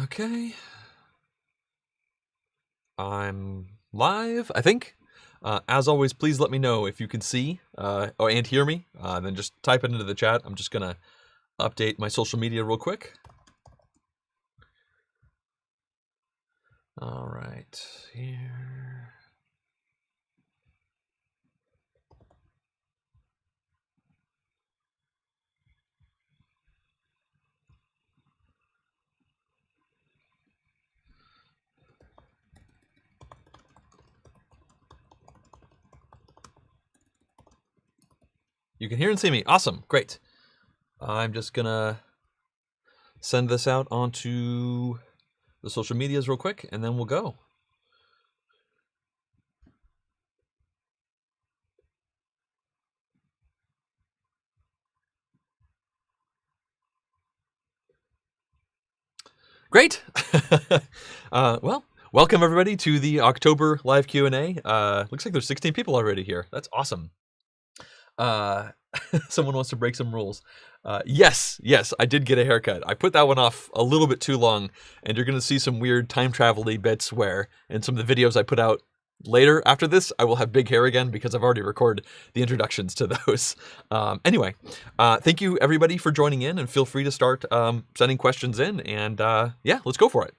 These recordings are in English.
Okay. I'm live, I think. As always, please let me know if you can see and hear me. Then just type it into the chat. I'm just going to update my social media real quick. All right, here. You can hear and see me. Awesome. Great. I'm just going to send this out onto the social medias real quick, and then we'll go. Great. Well, welcome everybody to the October live Q&A. Looks like there's 16 people already here. That's awesome. Someone wants to break some rules. Yes, I did get a haircut. I put that one off a little bit too long, and you're going to see some weird time travel-y bits where in some of the videos I put out later after this, I will have big hair again because I've already recorded the introductions to those. Anyway, thank you everybody for joining in, and feel free to start sending questions in, and yeah, let's go for it.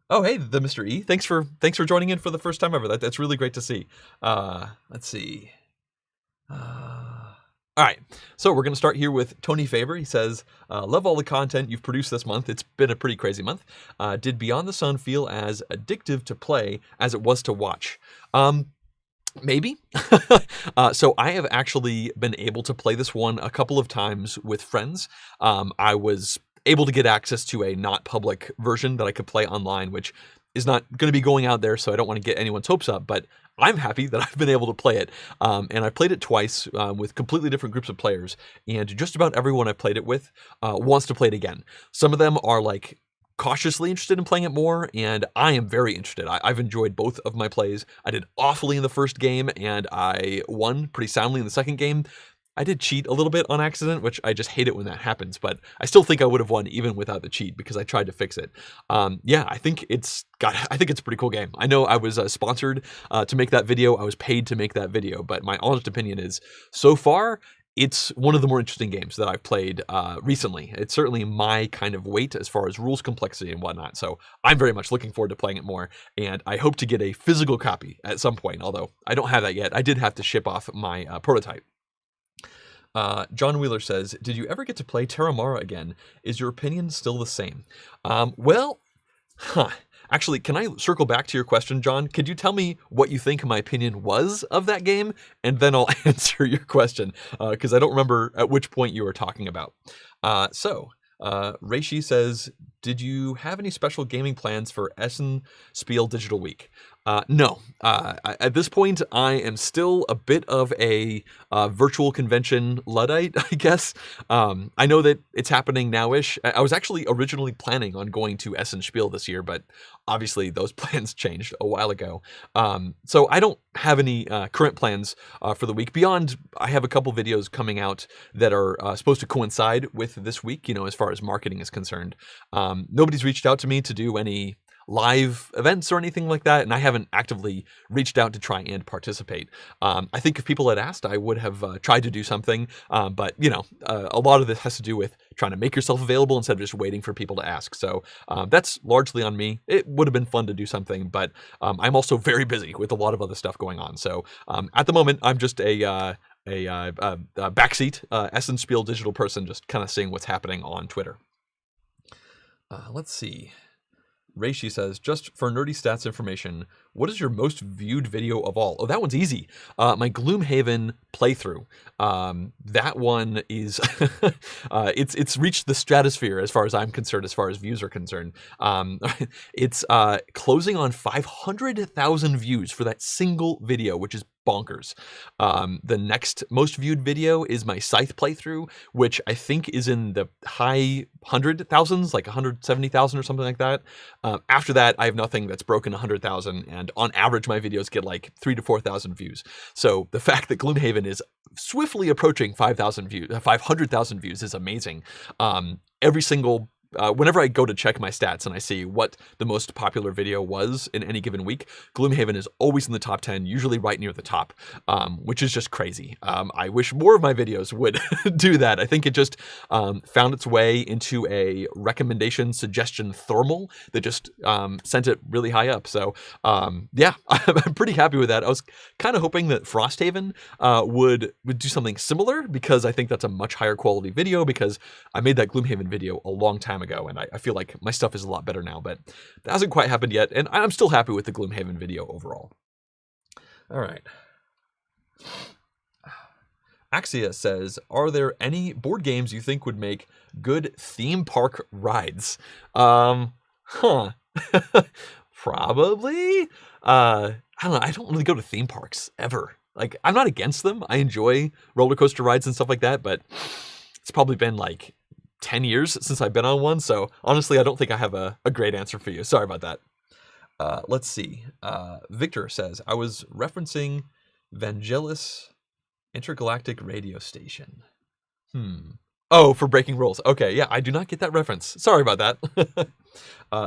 Oh, hey, the Mr. E. Thanks for joining in for the first time ever. That's really great to see. Let's see. All right, so we're going to start here with Tony Favor. He says, love all the content you've produced this month. It's been a pretty crazy month. Did Beyond the Sun feel as addictive to play as it was to watch? Maybe. So I have actually been able to play this one a couple of times with friends. I was able to get access to a not public version that I could play online, which is not going to be going out there, so I don't want to get anyone's hopes up, but I'm happy that I've been able to play it. And I played it twice with completely different groups of players, and just about everyone I've played it with wants to play it again. Some of them are like cautiously interested in playing it more, and I am very interested. I've enjoyed both of my plays. I did awfully in the first game, and I won pretty soundly in the second game. I did cheat a little bit on accident, which I just hate it when that happens, but I still think I would have won even without the cheat because I tried to fix it. Yeah, I think it's a pretty cool game. I know I was sponsored to make that video. I was paid to make that video, but my honest opinion is, so far, it's one of the more interesting games that I've played recently. It's certainly my kind of weight as far as rules complexity and whatnot, so I'm very much looking forward to playing it more, and I hope to get a physical copy at some point, although I don't have that yet. I did have to ship off my prototype. John Wheeler says, did you ever get to play Terramara again? Is your opinion still the same? Actually, can I circle back to your question, John? Could you tell me what you think my opinion was of that game? And then I'll answer your question, because I don't remember at which point you were talking about. Reishi says, did you have any special gaming plans for Essen Spiel Digital Week? No. At this point, I am still a bit of a virtual convention Luddite, I guess. I know that it's happening now-ish. I was actually originally planning on going to Essen Spiel this year, but obviously those plans changed a while ago. So I don't have any current plans for the week. Beyond, I have a couple videos coming out that are supposed to coincide with this week, as far as marketing is concerned. Nobody's reached out to me to do any live events or anything like that, and I haven't actively reached out to try and participate. I think if people had asked, I would have tried to do something, but a lot of this has to do with trying to make yourself available instead of just waiting for people to ask. So that's largely on me. It would have been fun to do something, but I'm also very busy with a lot of other stuff going on. So at the moment, I'm just a backseat Essen Spiel digital person, just kind of seeing what's happening on Twitter. Let's see. Reishi says, just for nerdy stats information, what is your most viewed video of all? Oh, that one's easy. My Gloomhaven playthrough. That one is, it's reached the stratosphere as far as I'm concerned, as far as views are concerned. It's closing on 500,000 views for that single video, which is bonkers. The next most viewed video is my Scythe playthrough, which I think is in the high 100,000s, like 170,000 or something like that. After that, I have nothing that's broken 100,000, and on average, my videos get like 3,000 to 4,000 views. So the fact that Gloomhaven is swiftly approaching 500,000 views is amazing. Every single whenever I go to check my stats and I see what the most popular video was in any given week, Gloomhaven is always in the top 10, usually right near the top, which is just crazy. I wish more of my videos would do that. I think it just found its way into a recommendation suggestion thermal that just sent it really high up. So yeah, I'm pretty happy with that. I was kind of hoping that Frosthaven would do something similar, because I think that's a much higher quality video, because I made that Gloomhaven video a long time ago, and I feel like my stuff is a lot better now, but that hasn't quite happened yet, and I'm still happy with the Gloomhaven video overall. All right. Axia says, are there any board games you think would make good theme park rides? Probably. I don't know. I don't really go to theme parks ever. Like, I'm not against them. I enjoy roller coaster rides and stuff like that, but it's probably been like 10 years since I've been on one, so honestly, I don't think I have a great answer for you. Sorry about that. Let's see. Victor says, I was referencing Vangelis Intergalactic Radio Station. Oh, for Breaking Rules. Okay, yeah, I do not get that reference. Sorry about that.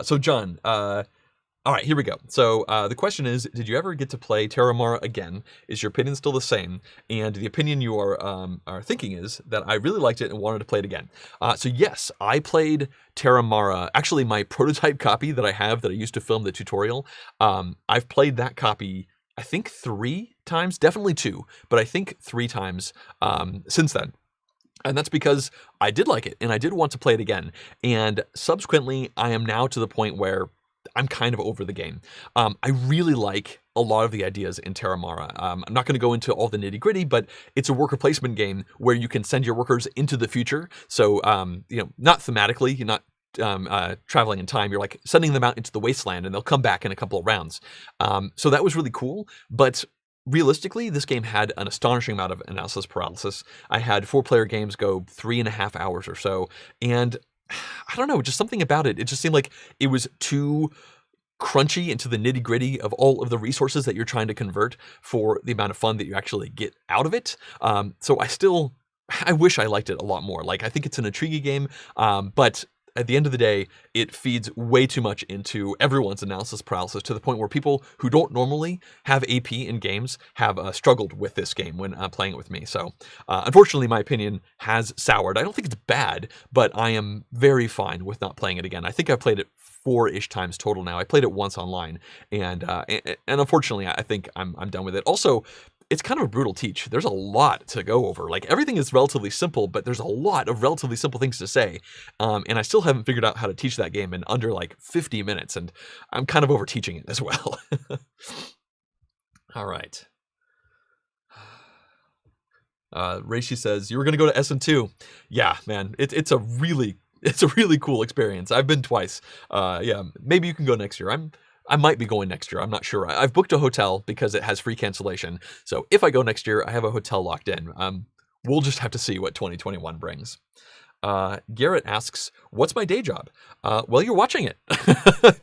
So John, all right, here we go. So the question is, did you ever get to play Terramara again? Is your opinion still the same? And the opinion you are thinking is that I really liked it and wanted to play it again. So yes, I played Terramara. Actually, my prototype copy that I have that I used to film the tutorial, I've played that copy, I think 3 times, definitely 2, but I think 3 times since then. And that's because I did like it and I did want to play it again. And subsequently, I am now to the point where I'm kind of over the game. I really like a lot of the ideas in Terramara. I'm not going to go into all the nitty gritty, but it's a worker placement game where you can send your workers into the future. So, you know, not thematically, you're not traveling in time. You're like sending them out into the wasteland and they'll come back in a couple of rounds. So that was really cool. But realistically, this game had an astonishing amount of analysis paralysis. I had 4-player games go 3.5 hours or so. And I don't know, just something about it. It just seemed like it was too crunchy into the nitty gritty of all of the resources that you're trying to convert for the amount of fun that you actually get out of it. So I wish I liked it a lot more. Like, I think it's an intriguing game, but at the end of the day, it feeds way too much into everyone's analysis paralysis, to the point where people who don't normally have AP in games have struggled with this game when playing it with me. So unfortunately, my opinion has soured. I don't think it's bad, but I am very fine with not playing it again. I think I've played it 4-ish times total now. I played it once online, and unfortunately, I think I'm done with it. Also, it's kind of a brutal teach. There's a lot to go over. Like, everything is relatively simple, but there's a lot of relatively simple things to say. And I still haven't figured out how to teach that game in under like 50 minutes, and I'm kind of over teaching it as well. All right. Reishi says, you were going to go to Essen too. Yeah, man, it's a really cool experience. I've been twice. Yeah, maybe you can go next year. I might be going next year. I'm not sure. I've booked a hotel because it has free cancellation. So if I go next year, I have a hotel locked in. We'll just have to see what 2021 brings. Garrett asks, what's my day job? Well, you're watching it.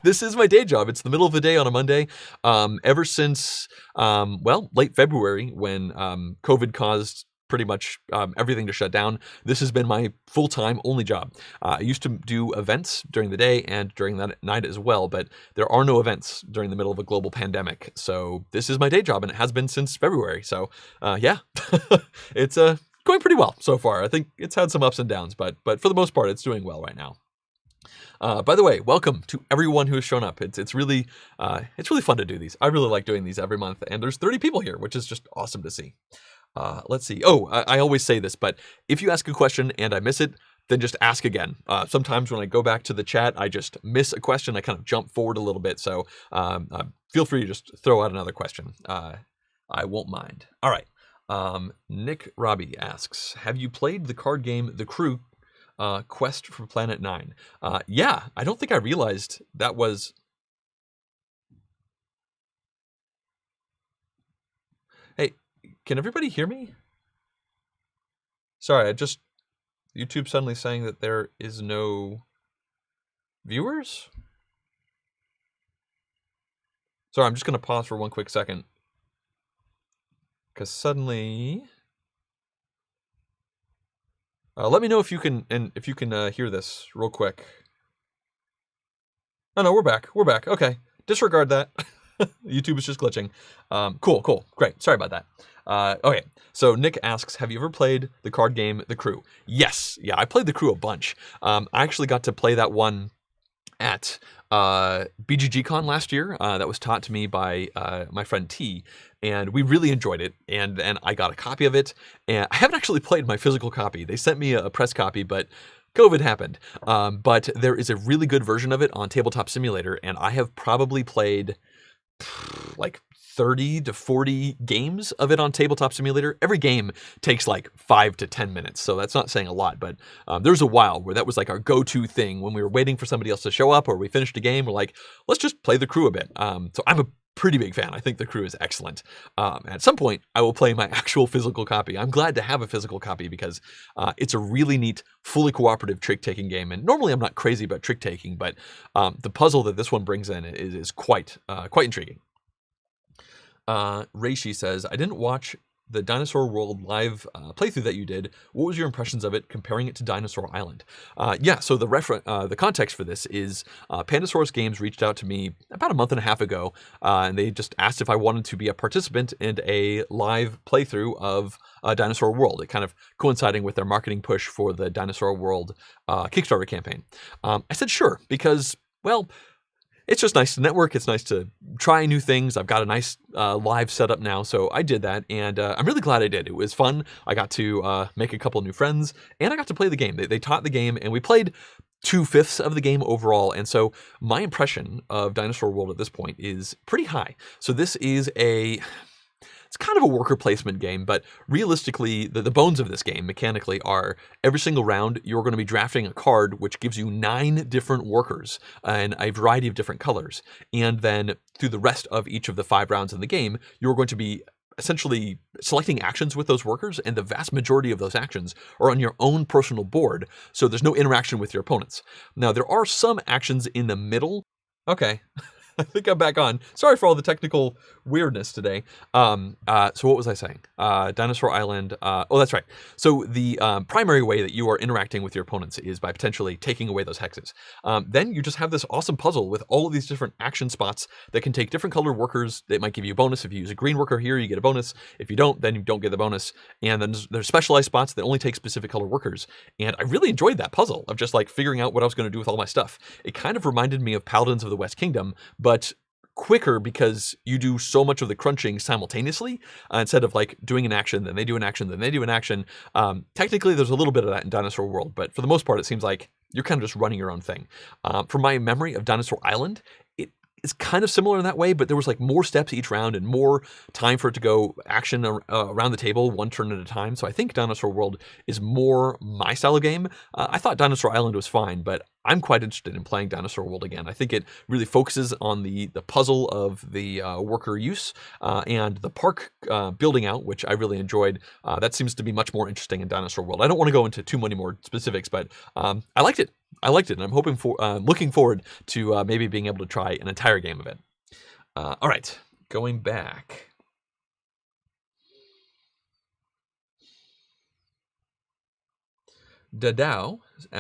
This is my day job. It's the middle of the day on a Monday. Ever since, late February, when COVID caused pretty much everything to shut down, this has been my full-time only job. I used to do events during the day and during the night as well, but there are no events during the middle of a global pandemic. So this is my day job, and it has been since February. So yeah, it's going pretty well so far. I think it's had some ups and downs, but for the most part, it's doing well right now. By the way, welcome to everyone who has shown up. It's really fun to do these. I really like doing these every month, and there's 30 people here, which is just awesome to see. Let's see. Oh, I always say this, but if you ask a question and I miss it, then just ask again. Sometimes when I go back to the chat, I just miss a question. I kind of jump forward a little bit. So feel free to just throw out another question. I won't mind. All right. Nick Robbie asks, have you played the card game The Crew Quest for Planet 9? Yeah, I don't think I realized that was... Hey, Can everybody hear me? Sorry, YouTube suddenly saying that there is no viewers? Sorry, I'm just going to pause for one quick second. Because suddenly... let me know if you can hear this real quick. Oh no, we're back. We're back. Okay. Disregard that. YouTube is just glitching. Cool. Great. Sorry about that. Okay. So Nick asks, have you ever played the card game The Crew? Yes. Yeah, I played The Crew a bunch. I actually got to play that one at BGGCon last year. That was taught to me by my friend T, and we really enjoyed it. And I got a copy of it, and I haven't actually played my physical copy. They sent me a press copy, but COVID happened. But there is a really good version of it on Tabletop Simulator, and I have probably played like 30 to 40 games of it on Tabletop Simulator. Every game takes like 5 to 10 minutes, so that's not saying a lot, but there was a while where that was like our go-to thing when we were waiting for somebody else to show up or we finished a game. We're like, let's just play The Crew a bit. So I'm a pretty big fan. I think The Crew is excellent. At some point, I will play my actual physical copy. I'm glad to have a physical copy because it's a really neat, fully cooperative trick-taking game. And normally I'm not crazy about trick-taking, but the puzzle that this one brings in is quite intriguing. Reishi says, I didn't watch the Dinosaur World live playthrough that you did. What was your impressions of it, comparing it to Dinosaur Island? Yeah, so the context for this is Pandasaurus Games reached out to me about a month and a half ago, and they just asked if I wanted to be a participant in a live playthrough of Dinosaur World. It kind of coinciding with their marketing push for the Dinosaur World Kickstarter campaign. I said sure, because, well, it's just nice to network. It's nice to try new things. I've got a nice live setup now, so I did that, and I'm really glad I did. It was fun. I got to make a couple new friends, and I got to play the game. They taught the game, and we played 2/5 of the game overall, and so my impression of Dinosaur World at this point is pretty high. So this is it's kind of a worker placement game, but realistically, the bones of this game, mechanically, are every single round, you're going to be drafting a card which gives you 9 different workers and a variety of different colors. And then through the rest of each of the 5 rounds in the game, you're going to be essentially selecting actions with those workers, and the vast majority of those actions are on your own personal board, so there's no interaction with your opponents. Now, there are some actions in the middle. Okay. I think I'm back on. Sorry for all the technical weirdness today. So what was I saying? Dinosaur Island. Oh, that's right. So the primary way that you are interacting with your opponents is by potentially taking away those hexes. Then you just have this awesome puzzle with all of these different action spots that can take different colored workers. That might give you a bonus. If you use a green worker here, you get a bonus. If you don't, then you don't get the bonus. And then there's specialized spots that only take specific color workers. And I really enjoyed that puzzle of just like figuring out what I was going to do with all my stuff. It kind of reminded me of Paladins of the West Kingdom, but quicker because you do so much of the crunching simultaneously instead of like doing an action, then they do an action, then they do an action. Technically, there's a little bit of that in Dinosaur World, but for the most part, it seems like you're kind of just running your own thing. From my memory of Dinosaur Island, it's kind of similar in that way, but there was like more steps each round and more time for it to go action around the table, one turn at a time. So I think Dinosaur World is more my style of game. I thought Dinosaur Island was fine, but I'm quite interested in playing Dinosaur World again. I think it really focuses on the puzzle of the worker use and the park building out, which I really enjoyed. That seems to be much more interesting in Dinosaur World. I don't want to go into too many more specifics, but I liked it. And I'm looking forward to maybe being able to try an entire game of it. All right, going back. Dadao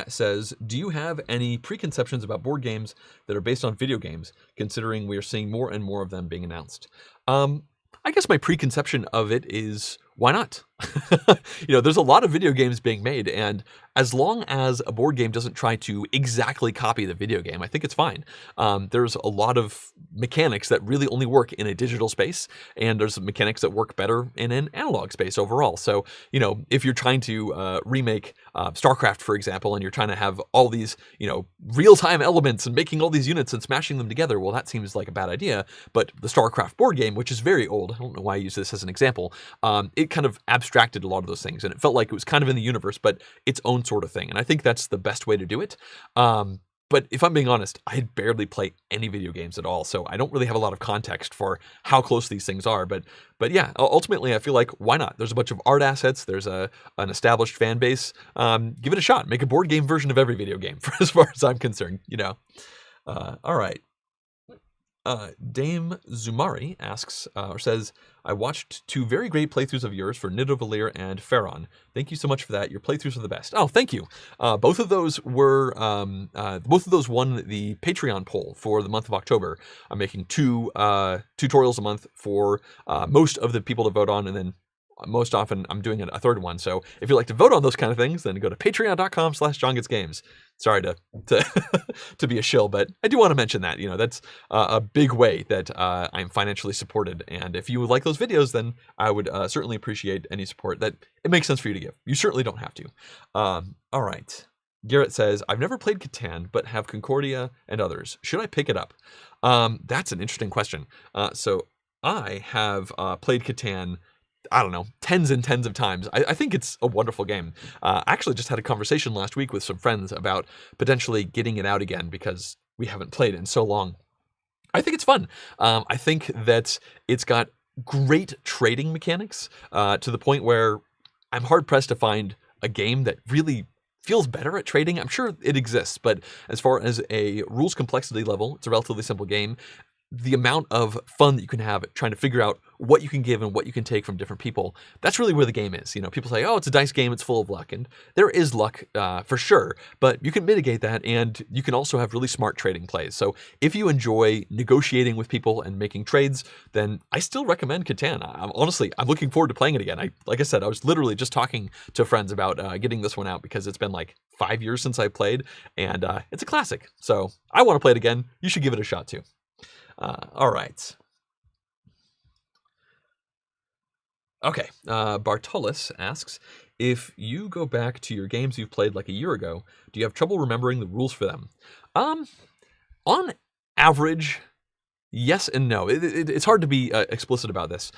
says, do you have any preconceptions about board games that are based on video games, considering we are seeing more and more of them being announced? I guess my preconception of it is, why not? There's a lot of video games being made, and as long as a board game doesn't try to exactly copy the video game, I think it's fine. There's a lot of mechanics that really only work in a digital space, and there's mechanics that work better in an analog space overall. So, if you're trying to remake StarCraft, for example, and you're trying to have all these, real-time elements and making all these units and smashing them together, well, that seems like a bad idea. But the StarCraft board game, which is very old, I don't know why I use this as an example, it kind of abstracted a lot of those things, and it felt like it was kind of in the universe, but its own sort of thing. And I think that's the best way to do it. But if I'm being honest, I barely play any video games at all, so I don't really have a lot of context for how close these things are. But yeah, ultimately, I feel like why not? There's a bunch of art assets. There's an established fan base. Give it a shot. Make a board game version of every video game, for as far as I'm concerned. All right. Dame Zumari asks or says, I watched 2 very great playthroughs of yours for Nidavellir and Pharaon. Thank you so much for that. Your playthroughs are the best. Oh, thank you. Both of those won the Patreon poll for the month of October. I'm making 2 tutorials a month for most of the people to vote on, and then most often I'm doing a third one. So if you'd like to vote on those kind of things, then go to patreon.com/JohnGetsGames. Sorry to to be a shill, but I do want to mention that, that's a big way that I'm financially supported. And if you would like those videos, then I would certainly appreciate any support that it makes sense for you to give. You certainly don't have to. All right. Garrett says, I've never played Catan, but have Concordia and others. Should I pick it up? That's an interesting question. So I have played Catan, I don't know, tens and tens of times. I think it's a wonderful game. I actually just had a conversation last week with some friends about potentially getting it out again because we haven't played it in so long. I think it's fun. I think that it's got great trading mechanics to the point where I'm hard-pressed to find a game that really feels better at trading. I'm sure it exists, but as far as a rules complexity level, it's a relatively simple game. The amount of fun that you can have trying to figure out what you can give and what you can take from different people, that's really where the game is. People say, oh, it's a dice game, it's full of luck. And there is luck for sure, but you can mitigate that, and you can also have really smart trading plays. So if you enjoy negotiating with people and making trades, then I still recommend Catan. I'm looking forward to playing it again. Like I said, I was literally just talking to friends about getting this one out because it's been like 5 years since I played, and it's a classic. So I want to play it again. You should give it a shot too. All right. Okay. Bartolis asks, if you go back to your games you've played like a year ago, do you have trouble remembering the rules for them? On average, yes and no. It's hard to be explicit about this.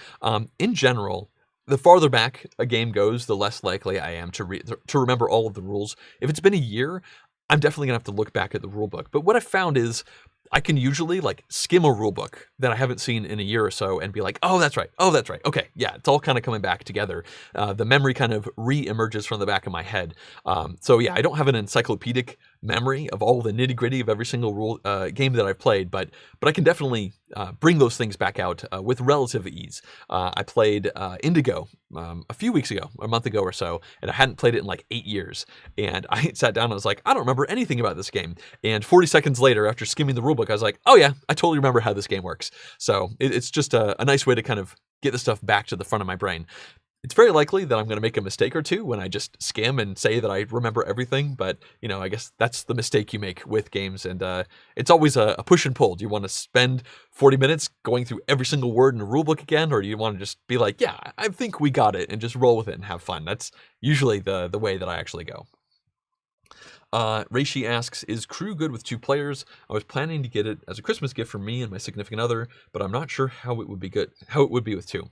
In general, the farther back a game goes, the less likely I am to remember all of the rules. If it's been a year, I'm definitely gonna have to look back at the rule book. But what I've found is I can usually skim a rule book that I haven't seen in a year or so and be like, oh, that's right. Oh, that's right. Okay. Yeah. It's all kind of coming back together. The memory kind of re-emerges from the back of my head. So yeah, I don't have an encyclopedic memory of all the nitty gritty of every single rule game that I've played, but I can definitely bring those things back out with relative ease. I played Indigo a few weeks ago, a month ago or so, and I hadn't played it in like 8 years. And I sat down and I was like, I don't remember anything about this game. And 40 seconds later, after skimming the rulebook, I was like, oh yeah, I totally remember how this game works. So it's just a nice way to kind of get the stuff back to the front of my brain. It's very likely that I'm going to make a mistake or two when I just skim and say that I remember everything, but, I guess that's the mistake you make with games, and it's always a push and pull. Do you want to spend 40 minutes going through every single word in a rulebook again, or do you want to just be like, yeah, I think we got it, and just roll with it and have fun? That's usually the way that I actually go. Reishi asks, is Crew good with 2 players? I was planning to get it as a Christmas gift for me and my significant other, but I'm not sure how it would be with 2.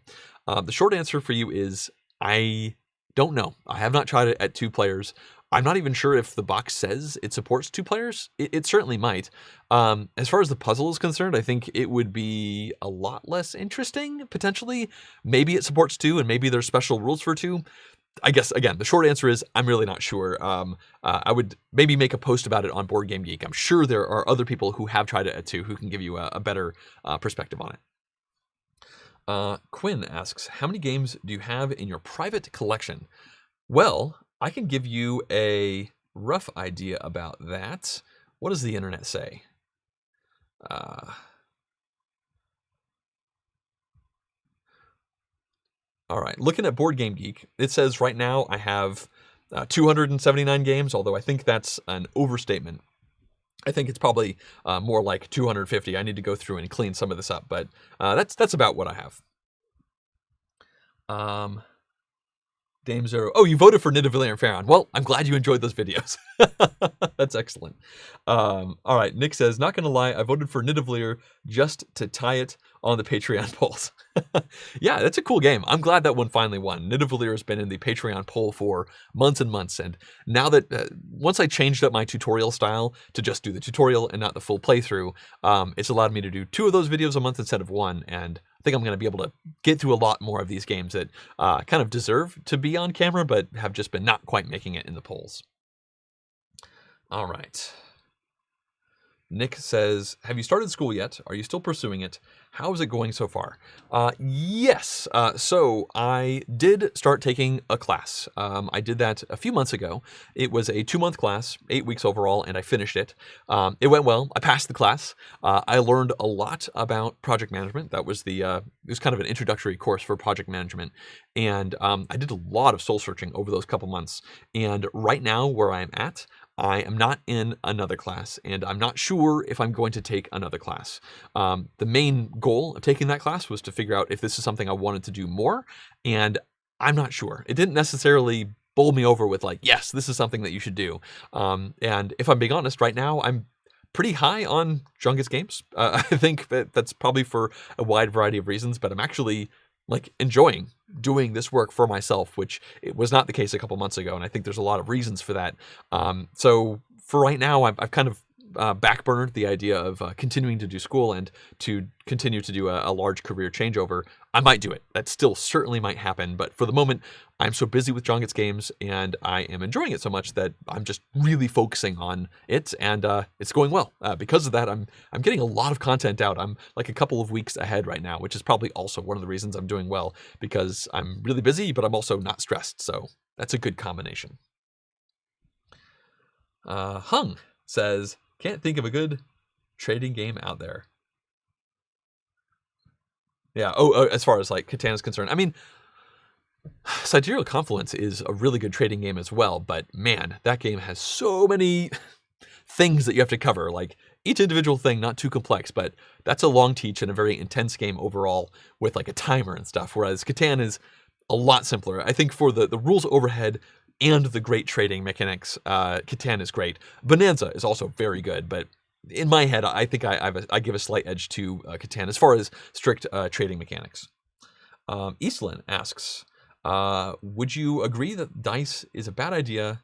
The short answer for you is I don't know. I have not tried it at 2 players. I'm not even sure if the box says it supports 2 players. It certainly might. As far as the puzzle is concerned, I think it would be a lot less interesting, potentially. Maybe it supports 2, and maybe there's special rules for 2. I guess, again, the short answer is I'm really not sure. I would maybe make a post about it on Board Game Geek. I'm sure there are other people who have tried it at 2 who can give you a better perspective on it. Quinn asks, how many games do you have in your private collection? Well, I can give you a rough idea about that. What does the internet say? All right, looking at Board Game Geek, it says right now I have 279 games, although I think that's an overstatement. I think it's probably more like 250. I need to go through and clean some of this up, but that's about what I have. Dame Zero. Oh, you voted for Nidavellir and Pharaon. Well, I'm glad you enjoyed those videos. That's excellent. All right, Nick says, not going to lie, I voted for Nidavellir just to tie it on the Patreon polls. Yeah, that's a cool game. I'm glad that one finally won. Nidavellir has been in the Patreon poll for months and months, and now that once I changed up my tutorial style to just do the tutorial and not the full playthrough, it's allowed me to do 2 of those videos a month instead of 1, and I think I'm going to be able to get through a lot more of these games that kind of deserve to be on camera, but have just been not quite making it in the polls. All right. Nick says, have you started school yet? Are you still pursuing it? How is it going so far? Yes. So I did start taking a class. I did that a few months ago. It was a 2-month class, 8 weeks overall, and I finished it. It went well. I passed the class. I learned a lot about project management. That was it was kind of an introductory course for project management. And I did a lot of soul searching over those couple months. And right now where I am at, I am not in another class, and I'm not sure if I'm going to take another class. The main goal of taking that class was to figure out if this is something I wanted to do more, and I'm not sure. It didn't necessarily bowl me over with like, yes, this is something that you should do. And if I'm being honest, right now, I'm pretty high on Chungus games. I think that's probably for a wide variety of reasons, but I'm actually like enjoying doing this work for myself, which it was not the case a couple months ago. And I think there's a lot of reasons for that. So for right now, I've kind of backburnered the idea of continuing to do school and to continue to do a large career changeover. I might do it. That still certainly might happen. But for the moment, I'm so busy with John Gets Games and I am enjoying it so much that I'm just really focusing on it, and it's going well. Because of that, I'm getting a lot of content out. I'm like a couple of weeks ahead right now, which is probably also one of the reasons I'm doing well, because I'm really busy, but I'm also not stressed. So that's a good combination. Hung says, can't think of a good trading game out there. Yeah. Oh, as far as like Catan is concerned, I mean, Sidereal Confluence is a really good trading game as well, but man, that game has so many things that you have to cover. Like each individual thing, not too complex, but that's a long teach and a very intense game overall with like a timer and stuff. Whereas Catan is a lot simpler. I think for the rules overhead and the great trading mechanics, Catan is great. Bonanza is also very good, but in my head, I think I give a slight edge to Catan as far as strict trading mechanics. Eastland asks, would you agree that dice is a bad idea,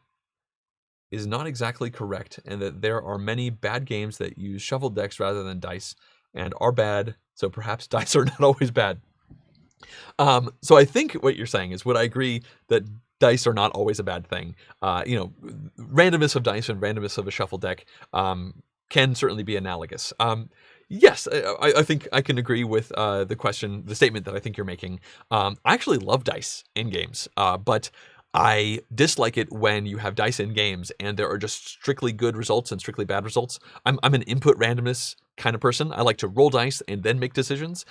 is not exactly correct, and that there are many bad games that use shuffled decks rather than dice and are bad, so perhaps dice are not always bad? So I think what you're saying is, would I agree that dice are not always a bad thing? Randomness of dice and randomness of a shuffle deck can certainly be analogous. Yes, I think I can agree with the statement that I think you're making. I actually love dice in games, but I dislike it when you have dice in games and there are just strictly good results and strictly bad results. I'm an input randomness kind of person. I like to roll dice and then make decisions.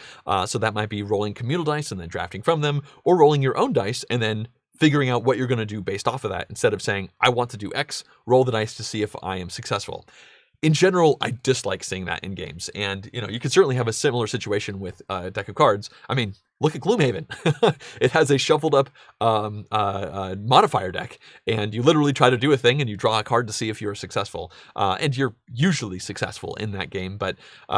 So that might be rolling communal dice and then drafting from them, or rolling your own dice and then figuring out what you're going to do based off of that, instead of saying, I want to do X, roll the dice to see if I am successful. In general, I dislike seeing that in games. And, you can certainly have a similar situation with a deck of cards. I mean, look at Gloomhaven. It has a shuffled up modifier deck, and you literally try to do a thing and you draw a card to see if you're successful. And you're usually successful in that game. But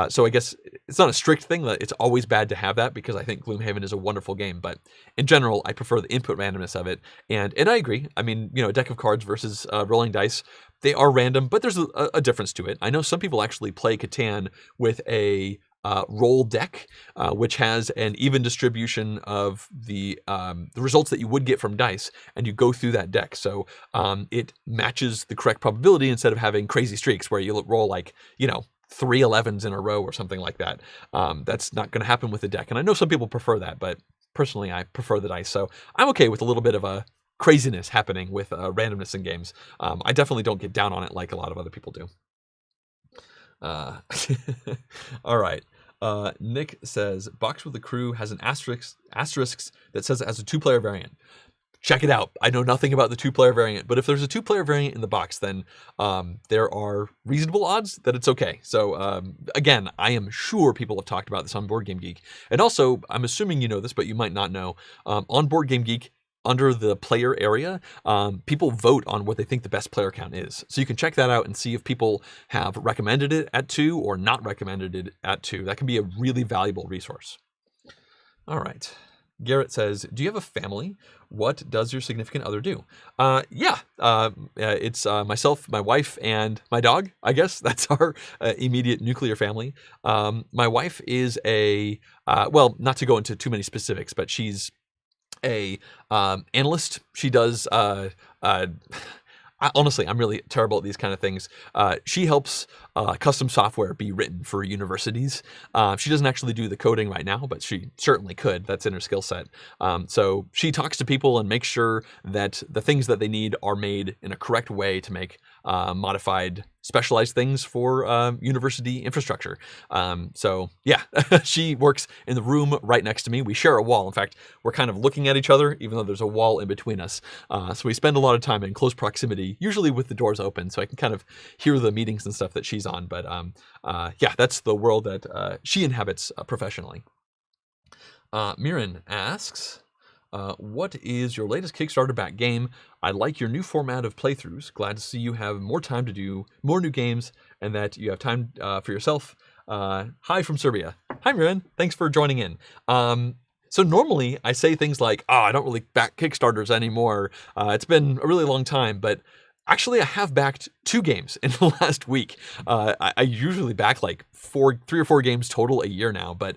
so I guess it's not a strict thing that it's always bad to have that, because I think Gloomhaven is a wonderful game. But in general, I prefer the input randomness of it. And I agree. I mean, a deck of cards versus rolling dice, they are random, but there's a difference to it. I know some people actually play Catan with a roll deck, which has an even distribution of the results that you would get from dice, and you go through that deck. So it matches the correct probability instead of having crazy streaks where you roll like, 3 11s in a row or something like that. That's not going to happen with the deck. And I know some people prefer that, but personally, I prefer the dice. So I'm okay with a little bit of a craziness happening with randomness in games. I definitely don't get down on it like a lot of other people do. All right. Nick says, Box with the Crew has an asterisk that says it has a 2-player variant. Check it out. I know nothing about the 2-player variant, but if there's a 2-player variant in the box, then there are reasonable odds that it's okay. So again, I am sure people have talked about this on Board Game Geek. And also, I'm assuming you know this, but you might not know. On Board Game Geek, under the player area, people vote on what they think the best player count is. So you can check that out and see if people have recommended it at 2 or not recommended it at 2. That can be a really valuable resource. All right. Garrett says, do you have a family? What does your significant other do? It's myself, my wife, and my dog, I guess. That's our immediate nuclear family. My wife is not to go into too many specifics, but she's a analyst. She does honestly, I'm really terrible at these kind of things. She helps custom software be written for universities. She doesn't actually do the coding right now, but she certainly could. That's in her skill set. So she talks to people and makes sure that the things that they need are made in a correct way to make modified, specialized things for university infrastructure. She works in the room right next to me. We share a wall. In fact, we're kind of looking at each other, even though there's a wall in between us. So we spend a lot of time in close proximity, usually with the doors open, so I can kind of hear the meetings and stuff that she's on. But that's the world that she inhabits professionally. Miran asks, what is your latest Kickstarter-backed game? I like your new format of playthroughs. Glad to see you have more time to do more new games and that you have time for yourself. Hi from Serbia. Hi, Miran. Thanks for joining in. So normally I say things like, I don't really back Kickstarters anymore. It's been a really long time, but actually I have backed 2 games in the last week. I usually back like 3 or 4 games total a year now, but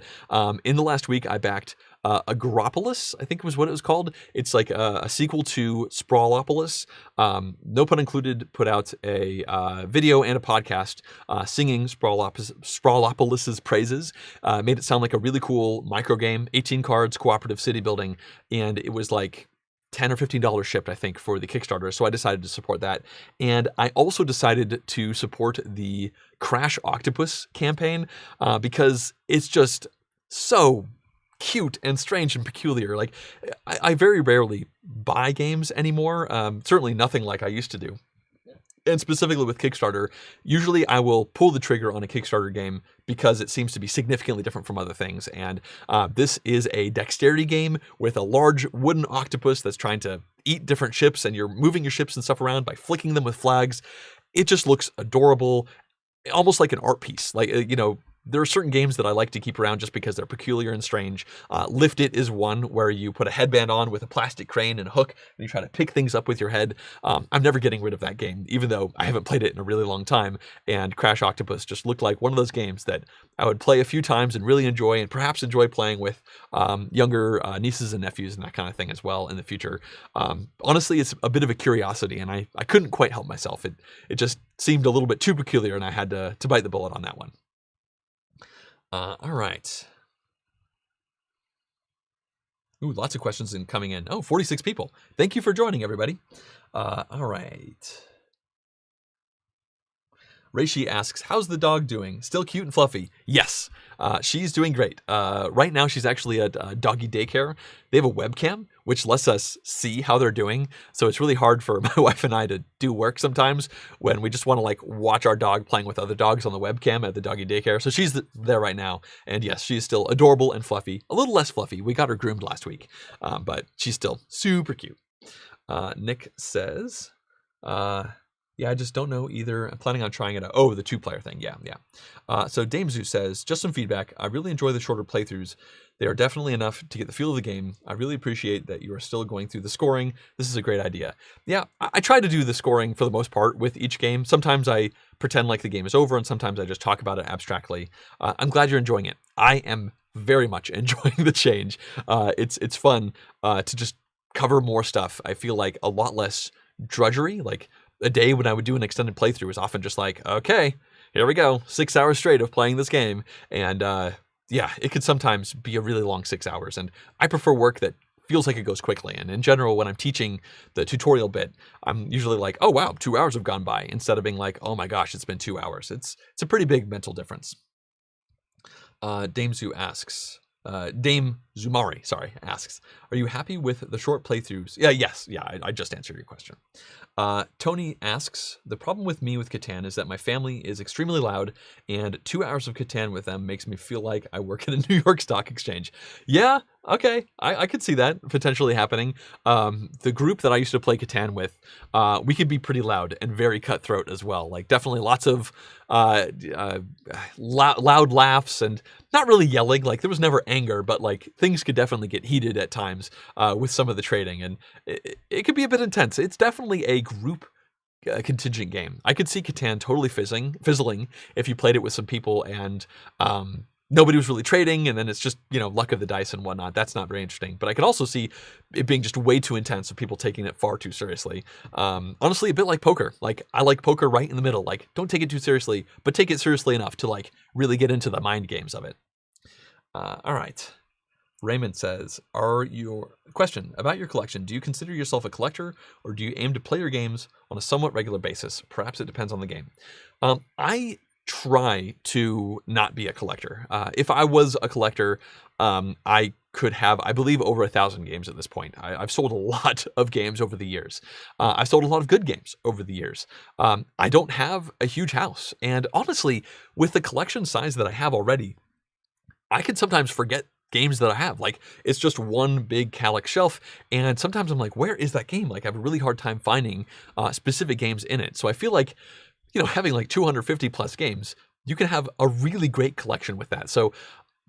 in the last week I backed Agropolis, I think was what it was called. It's like a sequel to Sprawlopolis. No pun included, put out a video and a podcast singing Sprawlopolis's praises. Made it sound like a really cool micro game, 18 cards, cooperative city building, and it was like $10 or $15 shipped, I think, for the Kickstarter. So I decided to support that. And I also decided to support the Crash Octopus campaign because it's just so cute and strange and peculiar. Like, I very rarely buy games anymore. Certainly nothing like I used to do. And specifically with Kickstarter, usually I will pull the trigger on a Kickstarter game because it seems to be significantly different from other things. And this is a dexterity game with a large wooden octopus that's trying to eat different ships, and you're moving your ships and stuff around by flicking them with flags. It just looks adorable, almost like an art piece. Like, there are certain games that I like to keep around just because they're peculiar and strange. Lift It is one where you put a headband on with a plastic crane and a hook, and you try to pick things up with your head. I'm never getting rid of that game, even though I haven't played it in a really long time. And Crash Octopus just looked like one of those games that I would play a few times and really enjoy, and perhaps enjoy playing with younger nieces and nephews and that kind of thing as well in the future. Honestly, it's a bit of a curiosity, and I couldn't quite help myself. It just seemed a little bit too peculiar, and I had to bite the bullet on that one. All right. Ooh, lots of questions coming in. 46 people. Thank you for joining, everybody. All right. Reishi asks, how's the dog doing? Still cute and fluffy? Yes, she's doing great. Right now, she's actually at doggy daycare. They have a webcam, which lets us see how they're doing. So it's really hard for my wife and I to do work sometimes when we just want to watch our dog playing with other dogs on the webcam at the doggy daycare. So she's there right now. And yes, she's still adorable and fluffy. A little less fluffy. We got her groomed last week, but she's still super cute. Nick says, yeah, I just don't know either. I'm planning on trying it out. Oh, the 2-player thing. Yeah. So Damezu says, just some feedback. I really enjoy the shorter playthroughs. They are definitely enough to get the feel of the game. I really appreciate that you are still going through the scoring. This is a great idea. Yeah, I try to do the scoring for the most part with each game. Sometimes I pretend like the game is over, and sometimes I just talk about it abstractly. I'm glad you're enjoying it. I am very much enjoying the change. It's fun to just cover more stuff. I feel like a lot less drudgery. Like, a day when I would do an extended playthrough was often just like, okay, here we go, 6 hours straight of playing this game. And it could sometimes be a really long 6 hours. And I prefer work that feels like it goes quickly. And in general, when I'm teaching the tutorial bit, I'm usually like, oh wow, 2 hours have gone by, instead of being like, oh my gosh, it's been 2 hours. It's a pretty big mental difference. Dame Zumari, asks, are you happy with the short playthroughs? Yes, I just answered your question. Tony asks, the problem with me with Catan is that my family is extremely loud, and 2 hours of Catan with them makes me feel like I work at a New York Stock Exchange. Yeah, Okay, I could see that potentially happening. The group that I used to play Catan with, we could be pretty loud and very cutthroat as well. Like definitely lots of loud laughs and not really yelling. Like there was never anger, but like things could definitely get heated at times with some of the trading, and it could be a bit intense. It's definitely a group contingent game. I could see Catan totally fizzling if you played it with some people and nobody was really trading, and then it's just, luck of the dice and whatnot. That's not very interesting. But I could also see it being just way too intense of people taking it far too seriously. Honestly, a bit like poker. Like, I like poker right in the middle. Like, don't take it too seriously, but take it seriously enough to, like, really get into the mind games of it. All right. Raymond says, question about your collection, do you consider yourself a collector, or do you aim to play your games on a somewhat regular basis? Perhaps it depends on the game. I try to not be a collector. If I was a collector, I could have, I believe, over 1,000 games at this point. I've sold a lot of games over the years. I've sold a lot of good games over the years. I don't have a huge house. And honestly, with the collection size that I have already, I can sometimes forget games that I have. Like, it's just one big Kallax shelf, and sometimes I'm like, where is that game? Like, I have a really hard time finding specific games in it. So I feel like, having like 250 plus games, you can have a really great collection with that. So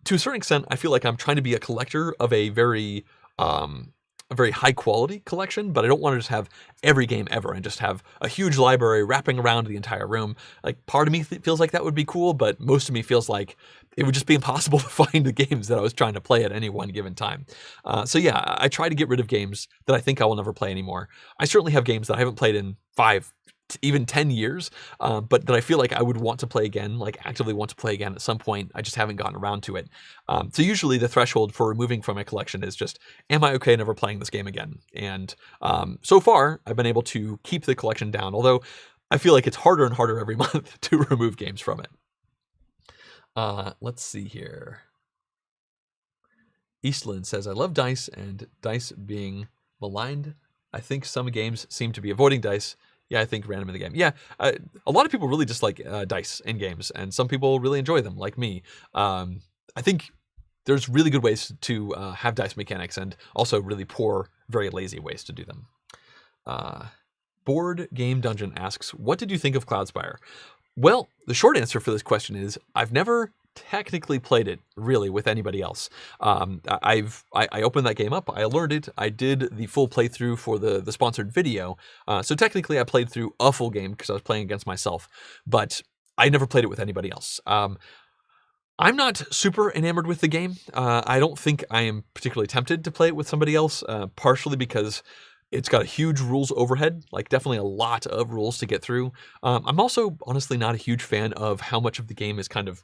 to a certain extent, I feel like I'm trying to be a collector of a very high quality collection, but I don't want to just have every game ever and just have a huge library wrapping around the entire room. Like, part of me feels like that would be cool, but most of me feels like it would just be impossible to find the games that I was trying to play at any one given time. So yeah, I try to get rid of games that I think I will never play anymore. I certainly have games that I haven't played in 5, even 10 years, but that I feel like I would want to play again, like actively want to play again at some point. I just haven't gotten around to it. So usually the threshold for removing from my collection is just, am I okay never playing this game again? And so far, I've been able to keep the collection down, although I feel like it's harder and harder every month to remove games from it. Let's see here. Eastland says, I love dice and dice being maligned. I think some games seem to be avoiding dice. Yeah, I think random in the game. Yeah, a lot of people really dislike dice in games, and some people really enjoy them, like me. I think there's really good ways to have dice mechanics, and also really poor, very lazy ways to do them. Board Game Dungeon asks, what did you think of Cloudspire? Well, the short answer for this question is, I've never technically played it really with anybody else. I opened that game up, I learned it, I did the full playthrough for the sponsored video, so technically I played through a full game because I was playing against myself, but I never played it with anybody else. I'm not super enamored with the game. I don't think I am particularly tempted to play it with somebody else, partially because it's got a huge rules overhead, like definitely a lot of rules to get through. I'm also honestly not a huge fan of how much of the game is kind of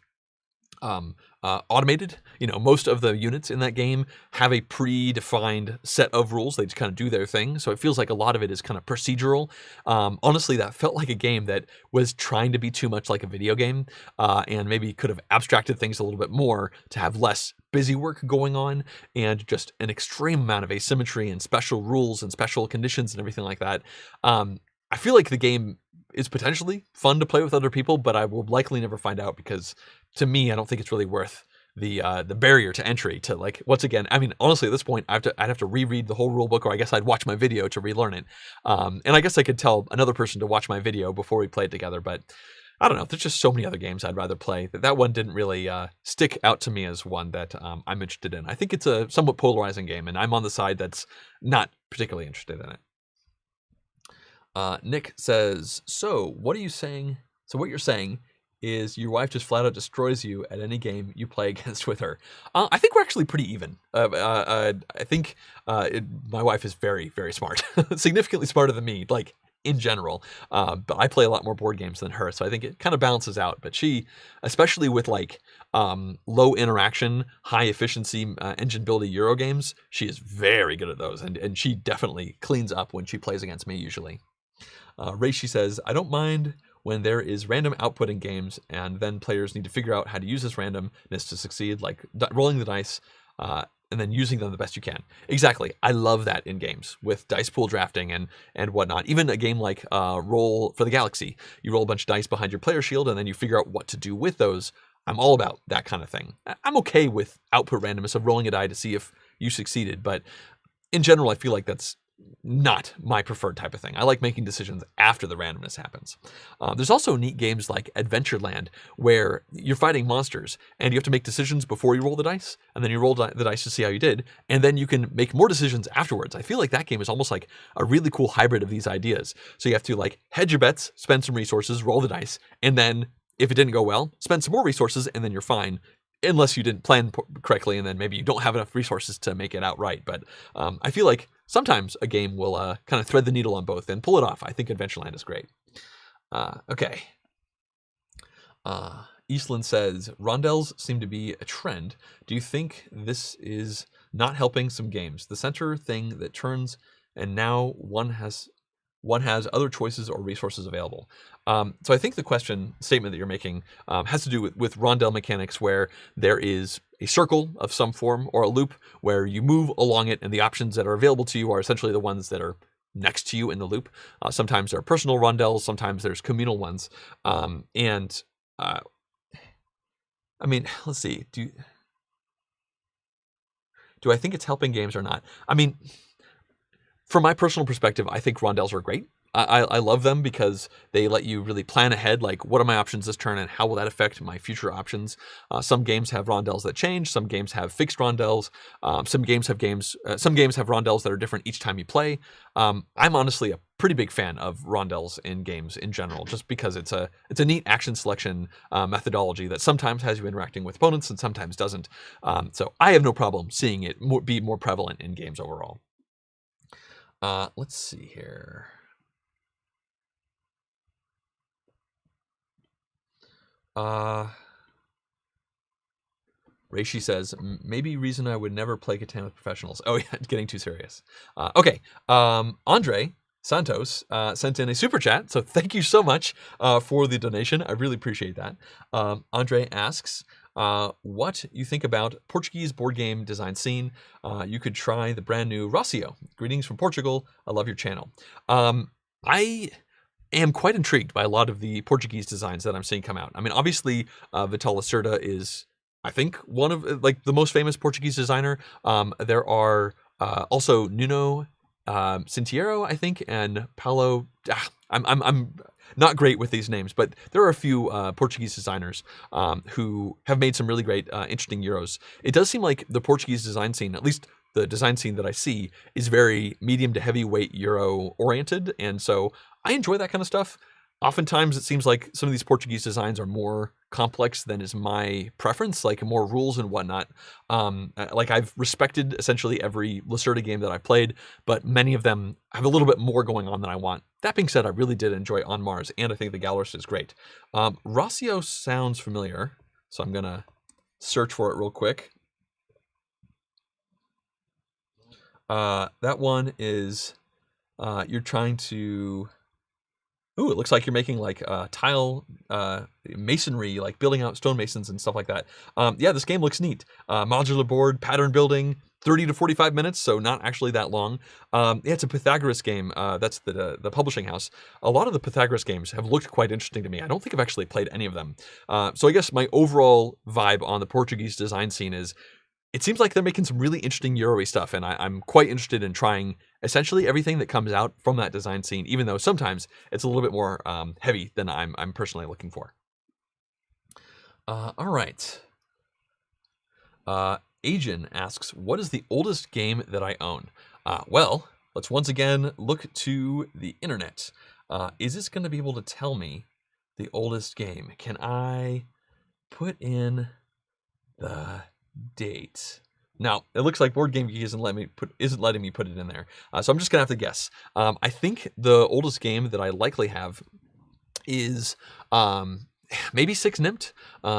automated. Most of the units in that game have a predefined set of rules. They just kind of do their thing. So it feels like a lot of it is kind of procedural. Honestly, that felt like a game that was trying to be too much like a video game, and maybe could have abstracted things a little bit more to have less busy work going on and just an extreme amount of asymmetry and special rules and special conditions and everything like that. I feel like the game is potentially fun to play with other people, but I will likely never find out because, to me, I don't think it's really worth the barrier to entry to, like, once again, I mean, honestly, at this point, I'd have to reread the whole rule book, or I guess I'd watch my video to relearn it. And I guess I could tell another person to watch my video before we played together, but I don't know. There's just so many other games I'd rather play. That one didn't really stick out to me as one that I'm interested in. I think it's a somewhat polarizing game, and I'm on the side that's not particularly interested in it. Nick says, so what are you saying? So what you're saying is your wife just flat out destroys you at any game you play against with her. I think we're actually pretty even. I think my wife is very, very smart, significantly smarter than me, like in general. But I play a lot more board games than her, so I think it kind of balances out. But she, especially with like low interaction, high efficiency engine building Euro games, she is very good at those, and she definitely cleans up when she plays against me usually. Reishi says, I don't mind when there is random output in games and then players need to figure out how to use this randomness to succeed, like rolling the dice and then using them the best you can. Exactly. I love that in games with dice pool drafting and whatnot. Even a game like Roll for the Galaxy, you roll a bunch of dice behind your player shield and then you figure out what to do with those. I'm all about that kind of thing. I'm okay with output randomness of rolling a die to see if you succeeded. But in general, I feel like that's not my preferred type of thing. I like making decisions after the randomness happens. There's also neat games like Adventureland where you're fighting monsters and you have to make decisions before you roll the dice, and then you roll the dice to see how you did, and then you can make more decisions afterwards. I feel like that game is almost like a really cool hybrid of these ideas. So you have to like hedge your bets, spend some resources, roll the dice, and then if it didn't go well, spend some more resources, and then you're fine. Unless you didn't plan correctly, and then maybe you don't have enough resources to make it out right. But I feel like sometimes a game will kind of thread the needle on both and pull it off. I think Adventureland is great. Okay. Eastland says, rondels seem to be a trend. Do you think this is not helping some games? The center thing that turns, and now one has other choices or resources available. So I think the statement that you're making has to do with rondel mechanics where there is a circle of some form or a loop where you move along it and the options that are available to you are essentially the ones that are next to you in the loop. Sometimes there are personal rondels, sometimes there's communal ones. I mean, let's see. Do I think it's helping games or not? I mean, from my personal perspective, I think rondels are great. I love them because they let you really plan ahead, like what are my options this turn and how will that affect my future options. Some games have rondels that change. Some games have fixed rondels. Some games have rondels that are different each time you play. I'm honestly a pretty big fan of rondels in games in general, just because it's a neat action selection methodology that sometimes has you interacting with opponents and sometimes doesn't. So I have no problem seeing it be more prevalent in games overall. Let's see here. Reishi says, maybe reason I would never play Catan with professionals. Oh yeah, getting too serious. Okay. Andre Santos sent in a super chat, so thank you so much for the donation. I really appreciate that. Andre asks, what you think about Portuguese board game design scene. You could try the brand new Rocio. Greetings from Portugal. I love your channel. I am quite intrigued by a lot of the Portuguese designs that I'm seeing come out. I mean, obviously, Vital Lacerda is, I think, one of like the most famous Portuguese designer. There are also Nuno Cintiero, I think, and Paulo. I'm not great with these names, but there are a few Portuguese designers who have made some really great, interesting Euros. It does seem like the Portuguese design scene, at least the design scene that I see, is very medium to heavyweight Euro oriented, and so I enjoy that kind of stuff. Oftentimes it seems like some of these Portuguese designs are more complex than is my preference, like more rules and whatnot. Like I've respected essentially every Lacerda game that I've played, but many of them have a little bit more going on than I want. That being said, I really did enjoy On Mars, and I think the Gallerist is great. Rocio sounds familiar, so I'm gonna search for it real quick. That one is, you're trying to... Ooh, it looks like you're making like tile masonry, like building out stonemasons and stuff like that. Yeah, this game looks neat. Modular board, pattern building, 30 to 45 minutes, so not actually that long. Yeah, it's a Pythagoras game. That's the publishing house. A lot of the Pythagoras games have looked quite interesting to me. I don't think I've actually played any of them. So I guess my overall vibe on the Portuguese design scene is, it seems like they're making some really interesting Euro-y stuff, and I'm quite interested in trying essentially everything that comes out from that design scene, even though sometimes it's a little bit more heavy than I'm personally looking for. All right. Ajin asks, what is the oldest game that I own? Well, let's once again look to the internet. Is this going to be able to tell me the oldest game? Can I put in the date? Now it looks like Board Game Geek isn't letting me put it in there, so I'm just gonna have to guess. I think the oldest game that I likely have is maybe Six Nimmt,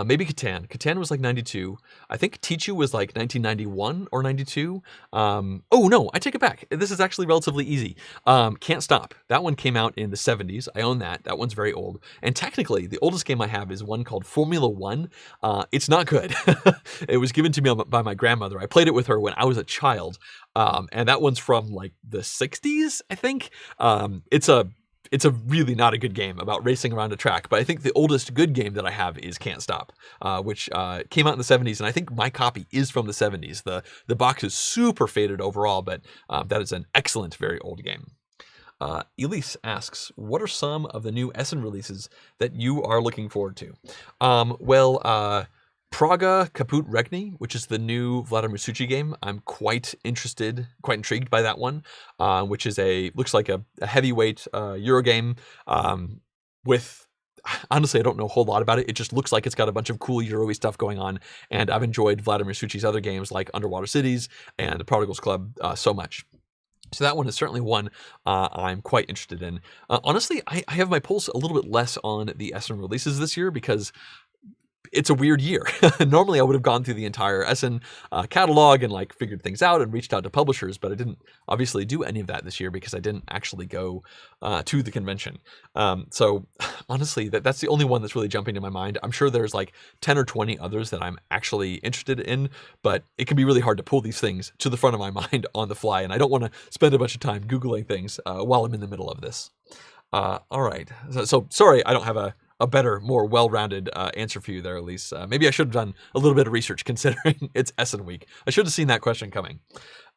maybe Catan. Catan was like 92. I think Tichu was like 1991 or 92. Oh no, I take it back. This is actually relatively easy. Can't Stop. That one came out in the 70s. I own that. That one's very old. And technically, the oldest game I have is one called Formula One. It's not good. It was given to me by my grandmother. I played it with her when I was a child. And that one's from like the 60s, I think. it's a really not a good game about racing around a track. But I think the oldest good game that I have is Can't Stop, which came out in the 70s, and I think my copy is from the 70s. The box is super faded overall, but that is an excellent, very old game. Elise asks, what are some of the new Essen releases that you are looking forward to? Praga Caput Regni, which is the new Vladimir Suchy game. I'm quite intrigued by that one, which is looks like a heavyweight Euro game with, honestly, I don't know a whole lot about it. It just looks like it's got a bunch of cool Euro-y stuff going on, and I've enjoyed Vladimir Suchy's other games like Underwater Cities and The Prodigal's Club so much. So that one is certainly one I'm quite interested in. Honestly, I have my pulse a little bit less on the Essen releases this year because it's a weird year. Normally I would have gone through the entire Essen catalog and like figured things out and reached out to publishers, but I didn't obviously do any of that this year because I didn't actually go to the convention. So honestly, that's the only one that's really jumping to my mind. I'm sure there's like 10 or 20 others that I'm actually interested in, but it can be really hard to pull these things to the front of my mind on the fly, and I don't want to spend a bunch of time Googling things while I'm in the middle of this. All right. So sorry, I don't have a better, more well-rounded answer for you there, Elise. Maybe I should have done a little bit of research considering it's Essen week. I should have seen that question coming.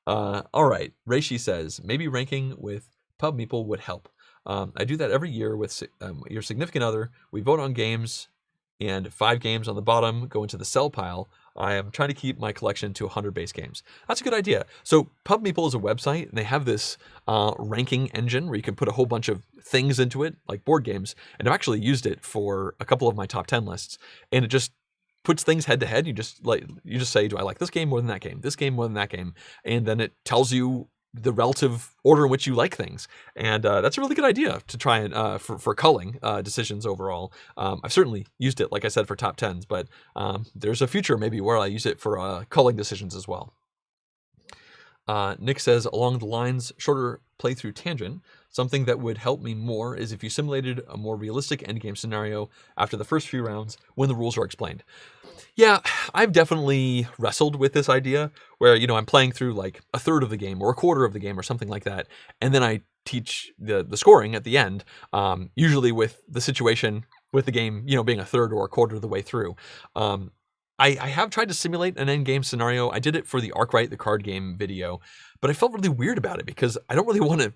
All right. Reishi says, maybe ranking with Pub Meeple would help. I do that every year with your significant other. We vote on games, and 5 games on the bottom go into the sell pile. I am trying to keep my collection to 100 base games. That's a good idea. So Pub Meeple is a website, and they have this ranking engine where you can put a whole bunch of things into it, like board games, and I've actually used it for a couple of my top 10 lists, and it just puts things head to head. You just say, do I like this game more than that game? This game more than that game? And then it tells you the relative order in which you like things. And that's a really good idea to try and for culling decisions overall. I've certainly used it, like I said, for top 10s, but there's a future maybe where I use it for culling decisions as well. Nick says, along the lines, shorter playthrough tangent, something that would help me more is if you simulated a more realistic endgame scenario after the first few rounds when the rules are explained. Yeah, I've definitely wrestled with this idea where, I'm playing through like a third of the game or a quarter of the game or something like that, and then I teach the scoring at the end, usually with the situation with the game, being a third or a quarter of the way through. I have tried to simulate an end game scenario. I did it for the Arkwright, the card game video, but I felt really weird about it because I don't really want to.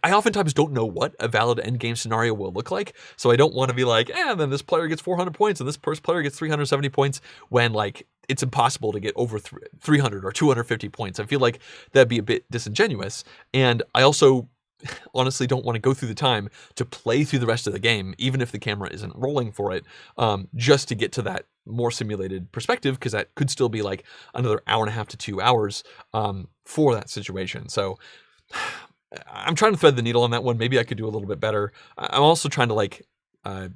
I oftentimes don't know what a valid end game scenario will look like, so I don't want to be like, then this player gets 400 points and this first player gets 370 points when like it's impossible to get over 300 or 250 points. I feel like that'd be a bit disingenuous, and I also honestly don't want to go through the time to play through the rest of the game, even if the camera isn't rolling for it, just to get to that more simulated perspective, because that could still be like another hour and a half to 2 hours for that situation. So I'm trying to thread the needle on that one. Maybe I could do a little bit better. I'm also trying to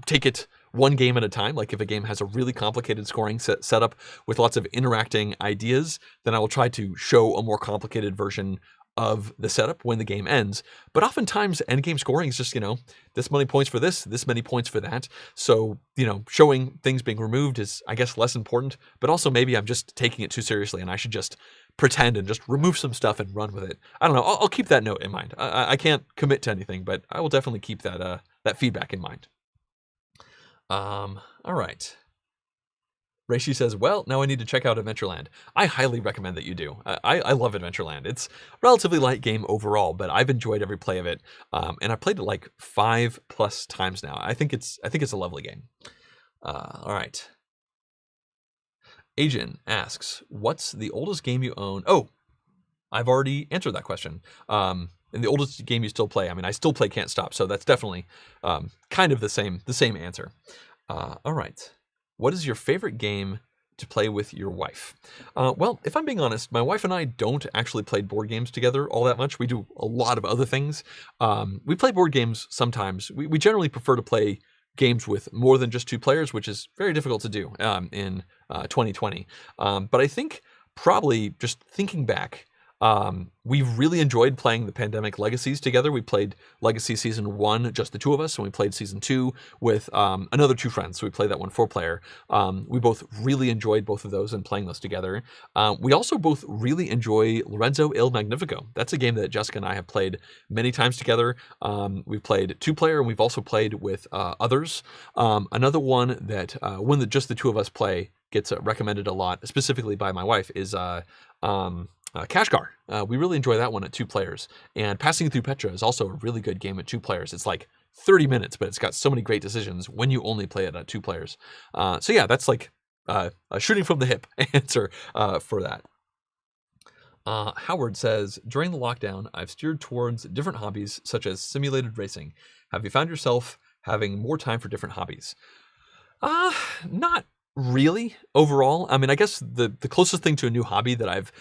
take it one game at a time. Like if a game has a really complicated scoring setup with lots of interacting ideas, then I will try to show a more complicated version of the setup when the game ends. But oftentimes endgame scoring is just, this many points for this many points for that. So, showing things being removed is, I guess, less important, but also maybe I'm just taking it too seriously and I should just pretend and just remove some stuff and run with it. I don't know. I'll keep that note in mind. I can't commit to anything, but I will definitely keep that feedback in mind. All right. Reishi says, well, now I need to check out Adventureland. I highly recommend that you do. I love Adventureland. It's a relatively light game overall, but I've enjoyed every play of it. And I've played it like 5+ times now. I think it's a lovely game. All right. Ajin asks, what's the oldest game you own? Oh, I've already answered that question. And the oldest game you still play. I mean, I still play Can't Stop, so that's definitely kind of the same answer. All right. What is your favorite game to play with your wife? Well, if I'm being honest, my wife and I don't actually play board games together all that much. We do a lot of other things. We play board games sometimes. We generally prefer to play games with more than just 2 players, which is very difficult to do in 2020. But I think probably just thinking back, We've really enjoyed playing the Pandemic Legacies together. We played Legacy Season 1, just the two of us, and we played Season 2 with another two friends. So we played that one 4-player. We both really enjoyed both of those and playing those together. We also both really enjoy Lorenzo Il Magnifico. That's a game that Jessica and I have played many times together. We've played 2-player, and we've also played with others. Another one that when just the two of us play gets recommended a lot, specifically by my wife, is Kashgar. We really enjoy that one at 2 players. And Passing Through Petra is also a really good game at 2 players. It's like 30 minutes, but it's got so many great decisions when you only play it at 2 players. So yeah, that's like a shooting from the hip answer for that. Howard says, during the lockdown, I've steered towards different hobbies such as simulated racing. Have you found yourself having more time for different hobbies? Not really overall. I mean, I guess the closest thing to a new hobby that I've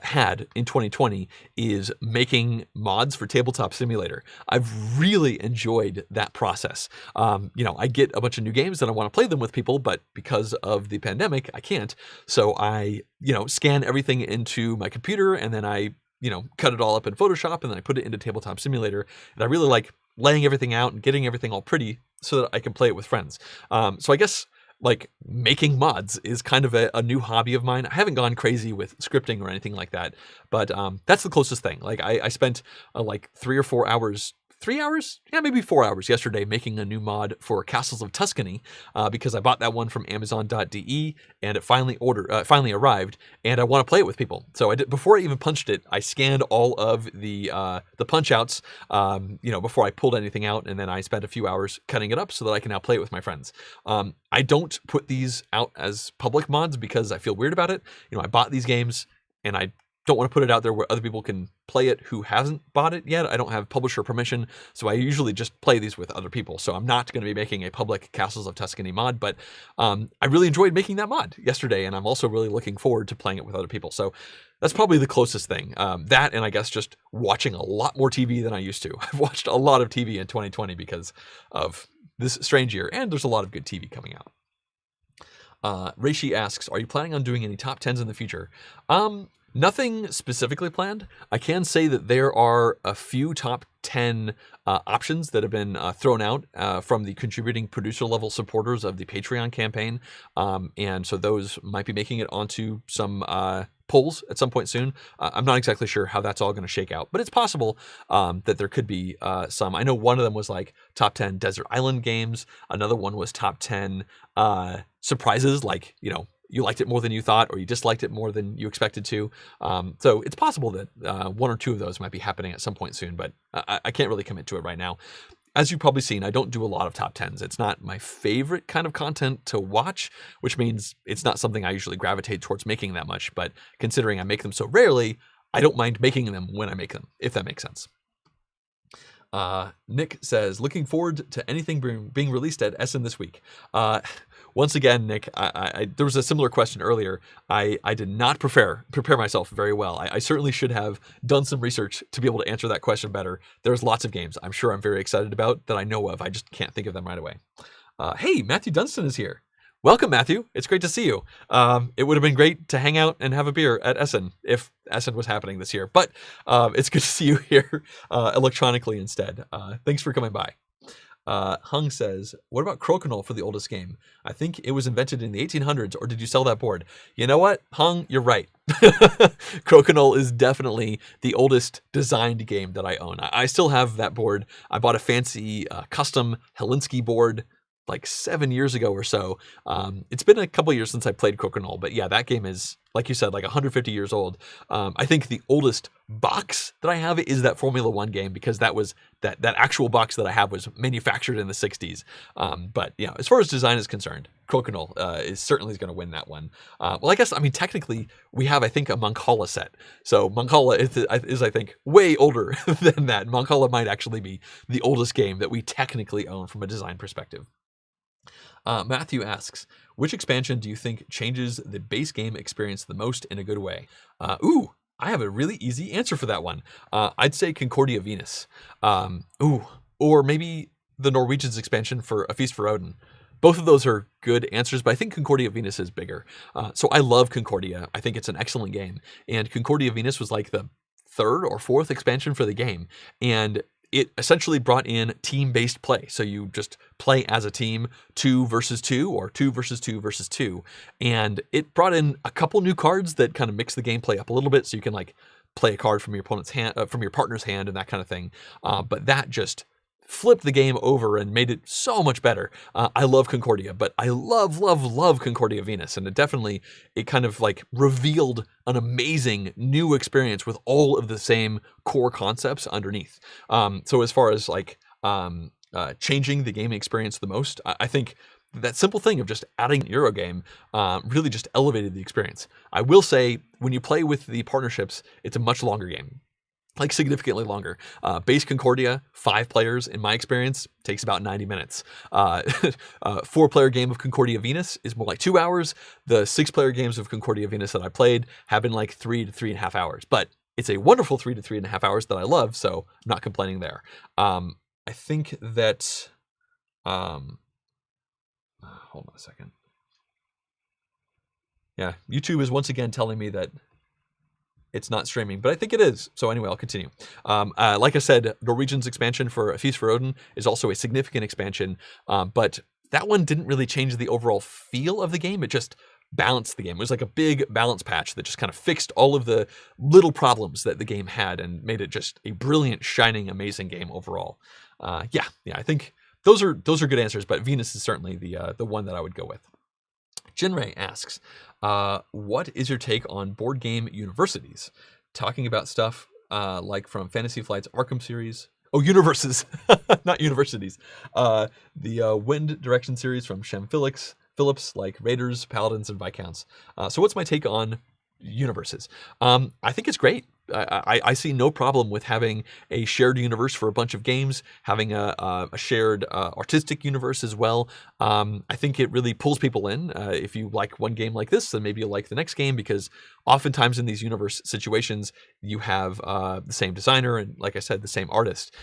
had in 2020 is making mods for Tabletop Simulator. I've really enjoyed that process. I get a bunch of new games and I want to play them with people, but because of the pandemic, I can't. So I, scan everything into my computer and then I, cut it all up in Photoshop and then I put it into Tabletop Simulator. And I really like laying everything out and getting everything all pretty so that I can play it with friends. So I guess like making mods is kind of a new hobby of mine. I haven't gone crazy with scripting or anything like that, but that's the closest thing. Like I spent like 3 or 4 hours, 3 hours? Yeah, maybe 4 hours yesterday making a new mod for Castles of Tuscany because I bought that one from Amazon.de and it finally arrived and I want to play it with people. So I did, before I even punched it, I scanned all of the punch outs, before I pulled anything out, and then I spent a few hours cutting it up so that I can now play it with my friends. I don't put these out as public mods because I feel weird about it. I bought these games and I don't want to put it out there where other people can play it who hasn't bought it yet. I don't have publisher permission, so I usually just play these with other people. So I'm not going to be making a public Castles of Tuscany mod, but I really enjoyed making that mod yesterday, and I'm also really looking forward to playing it with other people. So that's probably the closest thing. That, and I guess just watching a lot more TV than I used to. I've watched a lot of TV in 2020 because of this strange year, and there's a lot of good TV coming out. Reishi asks, are you planning on doing any top 10s in the future? Nothing specifically planned. I can say that there are a few top 10 options that have been thrown out from the contributing producer level supporters of the Patreon campaign. And so those might be making it onto some polls at some point soon. I'm not exactly sure how that's all going to shake out, but it's possible that there could be some. I know one of them was like top 10 desert island games. Another one was top 10 surprises, like, you liked it more than you thought, or you disliked it more than you expected to. So it's possible that 1 or 2 of those might be happening at some point soon, but I can't really commit to it right now. As you've probably seen, I don't do a lot of top 10s. It's not my favorite kind of content to watch, which means it's not something I usually gravitate towards making that much. But considering I make them so rarely, I don't mind making them when I make them, if that makes sense. Nick says, looking forward to anything being released at Essen this week. Once again, Nick, there was a similar question earlier. I did not prepare myself very well. I certainly should have done some research to be able to answer that question better. There's lots of games I'm sure I'm very excited about that I know of. I just can't think of them right away. Hey, Matthew Dunstan is here. Welcome, Matthew. It's great to see you. It would have been great to hang out and have a beer at Essen if Essen was happening this year, but it's good to see you here electronically instead. Thanks for coming by. Hung says, what about Crokinole for the oldest game? I think it was invented in the 1800s, or did you sell that board? You know what, Hung, you're right. Crokinole is definitely the oldest designed game that I own. I still have that board. I bought a fancy custom Helsinki board like 7 years ago or so. It's been a couple years since I played Crokinole, but yeah, that game is, like you said, like 150 years old. I think the oldest box that I have is that Formula One game, because that was that actual box that I have was manufactured in the 60s. But yeah, as far as design is concerned, Crokinole is certainly going to win that one. Well, I guess, I mean, technically we have, I think, a Mancala set. So Mancala is I think, way older than that. Mancala might actually be the oldest game that we technically own from a design perspective. Matthew asks, which expansion do you think changes the base game experience the most in a good way? I have a really easy answer for that one. I'd say Concordia Venus. Or maybe the Norwegians expansion for A Feast for Odin. both of those are good answers, but I think Concordia Venus is bigger. So I love Concordia. I think it's an excellent game. And Concordia Venus was like the third or fourth expansion for the game. And it essentially brought in team-based play. So you just play as a team, 2 versus 2 or 2 versus 2 versus 2. And it brought in a couple new cards that kind of mix the gameplay up a little bit. So you can like play a card from your opponent's hand, from your partner's hand and that kind of thing. But that just flipped the game over and made it so much better. I love Concordia, but I love Concordia Venus. And it kind of like revealed an amazing new experience with all of the same core concepts underneath. So as far as like changing the gaming experience the most, I think that simple thing of just adding an Eurogame really just elevated the experience. I will say, when you play with the partnerships, it's a much longer game. Like significantly longer. Base Concordia, 5 players, in my experience, takes about 90 minutes. 4-player game of Concordia Venus is more like 2 hours. The 6-player games of Concordia Venus that I played have been like 3 to 3.5 hours. But it's a wonderful 3 to 3.5 hours that I love, so I'm not complaining there. I think that... hold on a second. Yeah, YouTube is once again telling me that it's not streaming, but I think it is. So anyway, I'll continue. Like I said, Norwegian's expansion for A Feast for Odin is also a significant expansion, but that one didn't really change the overall feel of the game. It just balanced the game. It was like a big balance patch that just kind of fixed all of the little problems that the game had and made it just a brilliant, shining, amazing game overall. Yeah, I think those are good answers, but Venus is certainly the one that I would go with. Jinrei asks, what is your take on board game universities? Talking about stuff like from Fantasy Flight's Arkham series. Oh, universes, not universities. The Wind Direction series from Shem Phillips, like Raiders, Paladins, and Viscounts. So what's my take on universes? I think it's great. I see no problem with having a shared universe for a bunch of games, having a shared artistic universe as well. I think it really pulls people in. If you like one game like this, then maybe you'll like the next game, because oftentimes in these universe situations, you have the same designer and, like I said, the same artist.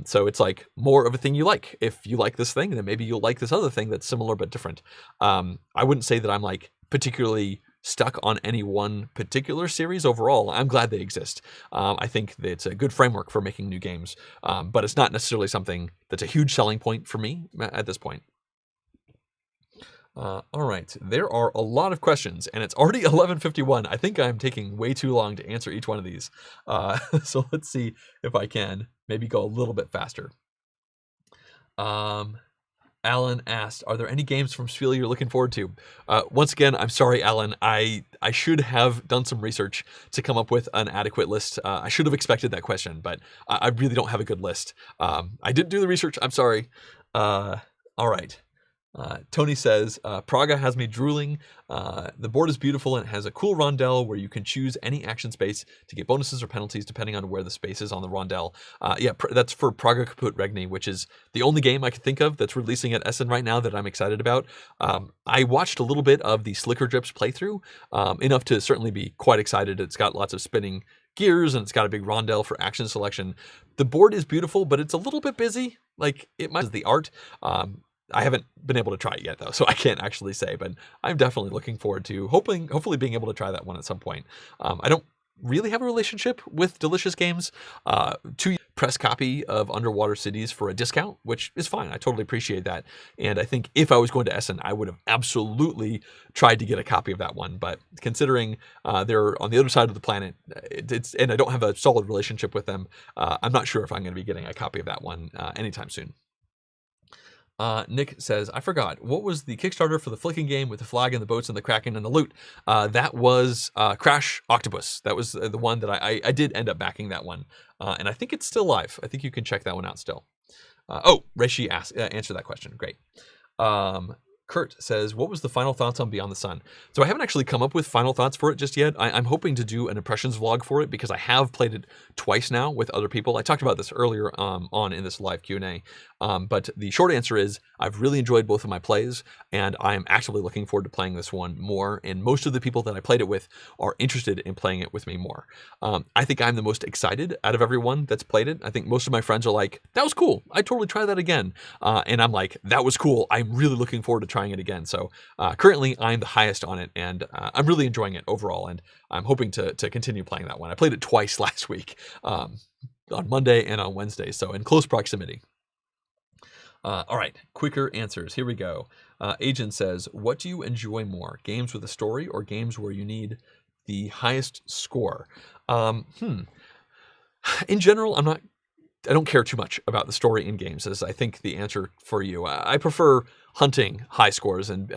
So it's like more of a thing you like. If you like this thing, then maybe you'll like this other thing that's similar but different. I wouldn't say that I'm like particularly stuck on any one particular series overall. I'm glad they exist. I think that it's a good framework for making new games, but it's not necessarily something that's a huge selling point for me at this point. All right, there are a lot of questions, and it's already 11:51. I think I'm taking way too long to answer each one of these. So let's see if I can maybe go a little bit faster. Alan asked, are there any games from Spiel you're looking forward to? Once again, I'm sorry, Alan. I should have done some research to come up with an adequate list. I should have expected that question, but I really don't have a good list. I didn't do the research. I'm sorry. All right. Tony says, Praga has me drooling. The board is beautiful and it has a cool rondel where you can choose any action space to get bonuses or penalties depending on where the space is on the rondel. Yeah, that's for Praga Caput Regni, which is the only game I can think of that's releasing at Essen right now that I'm excited about. I watched a little bit of the Slicker Drips playthrough, enough to certainly be quite excited. It's got lots of spinning gears and it's got a big rondel for action selection. The board is beautiful, but it's a little bit busy. Like, it might be the art. I haven't been able to try it yet, though, so I can't actually say, but I'm definitely looking forward to hopefully being able to try that one at some point. I don't really have a relationship with Delicious Games. 2 press copy of Underwater Cities for a discount, which is fine. I totally appreciate that. And I think if I was going to Essen, I would have absolutely tried to get a copy of that one. But considering they're on the other side of the planet, and I don't have a solid relationship with them, I'm not sure if I'm going to be getting a copy of that one anytime soon. Nick says, I forgot, what was the Kickstarter for the flicking game with the flag and the boats and the Kraken and the loot? That was Crash Octopus. That was the one that I did end up backing that one. And I think it's still live. I think you can check that one out still. Reishi answered that question. Great. Kurt says, what was the final thoughts on Beyond the Sun? So I haven't actually come up with final thoughts for it just yet. I'm hoping to do an impressions vlog for it because I have played it twice now with other people. I talked about this earlier on in this live Q&A. But the short answer is I've really enjoyed both of my plays, and I am actively looking forward to playing this one more. And most of the people that I played it with are interested in playing it with me more. I think I'm the most excited out of everyone that's played it. I think most of my friends are like, that was cool. I'd totally try that again. And I'm like, that was cool. I'm really looking forward to trying it again. So currently I'm the highest on it, and I'm really enjoying it overall. And I'm hoping to continue playing that one. I played it twice last week, on Monday and on Wednesday. So in close proximity. All right, quicker answers. Here we go. Agent says, what do you enjoy more, games with a story or games where you need the highest score? In general, I don't care too much about the story in games, as I think the answer for you. I prefer hunting high scores and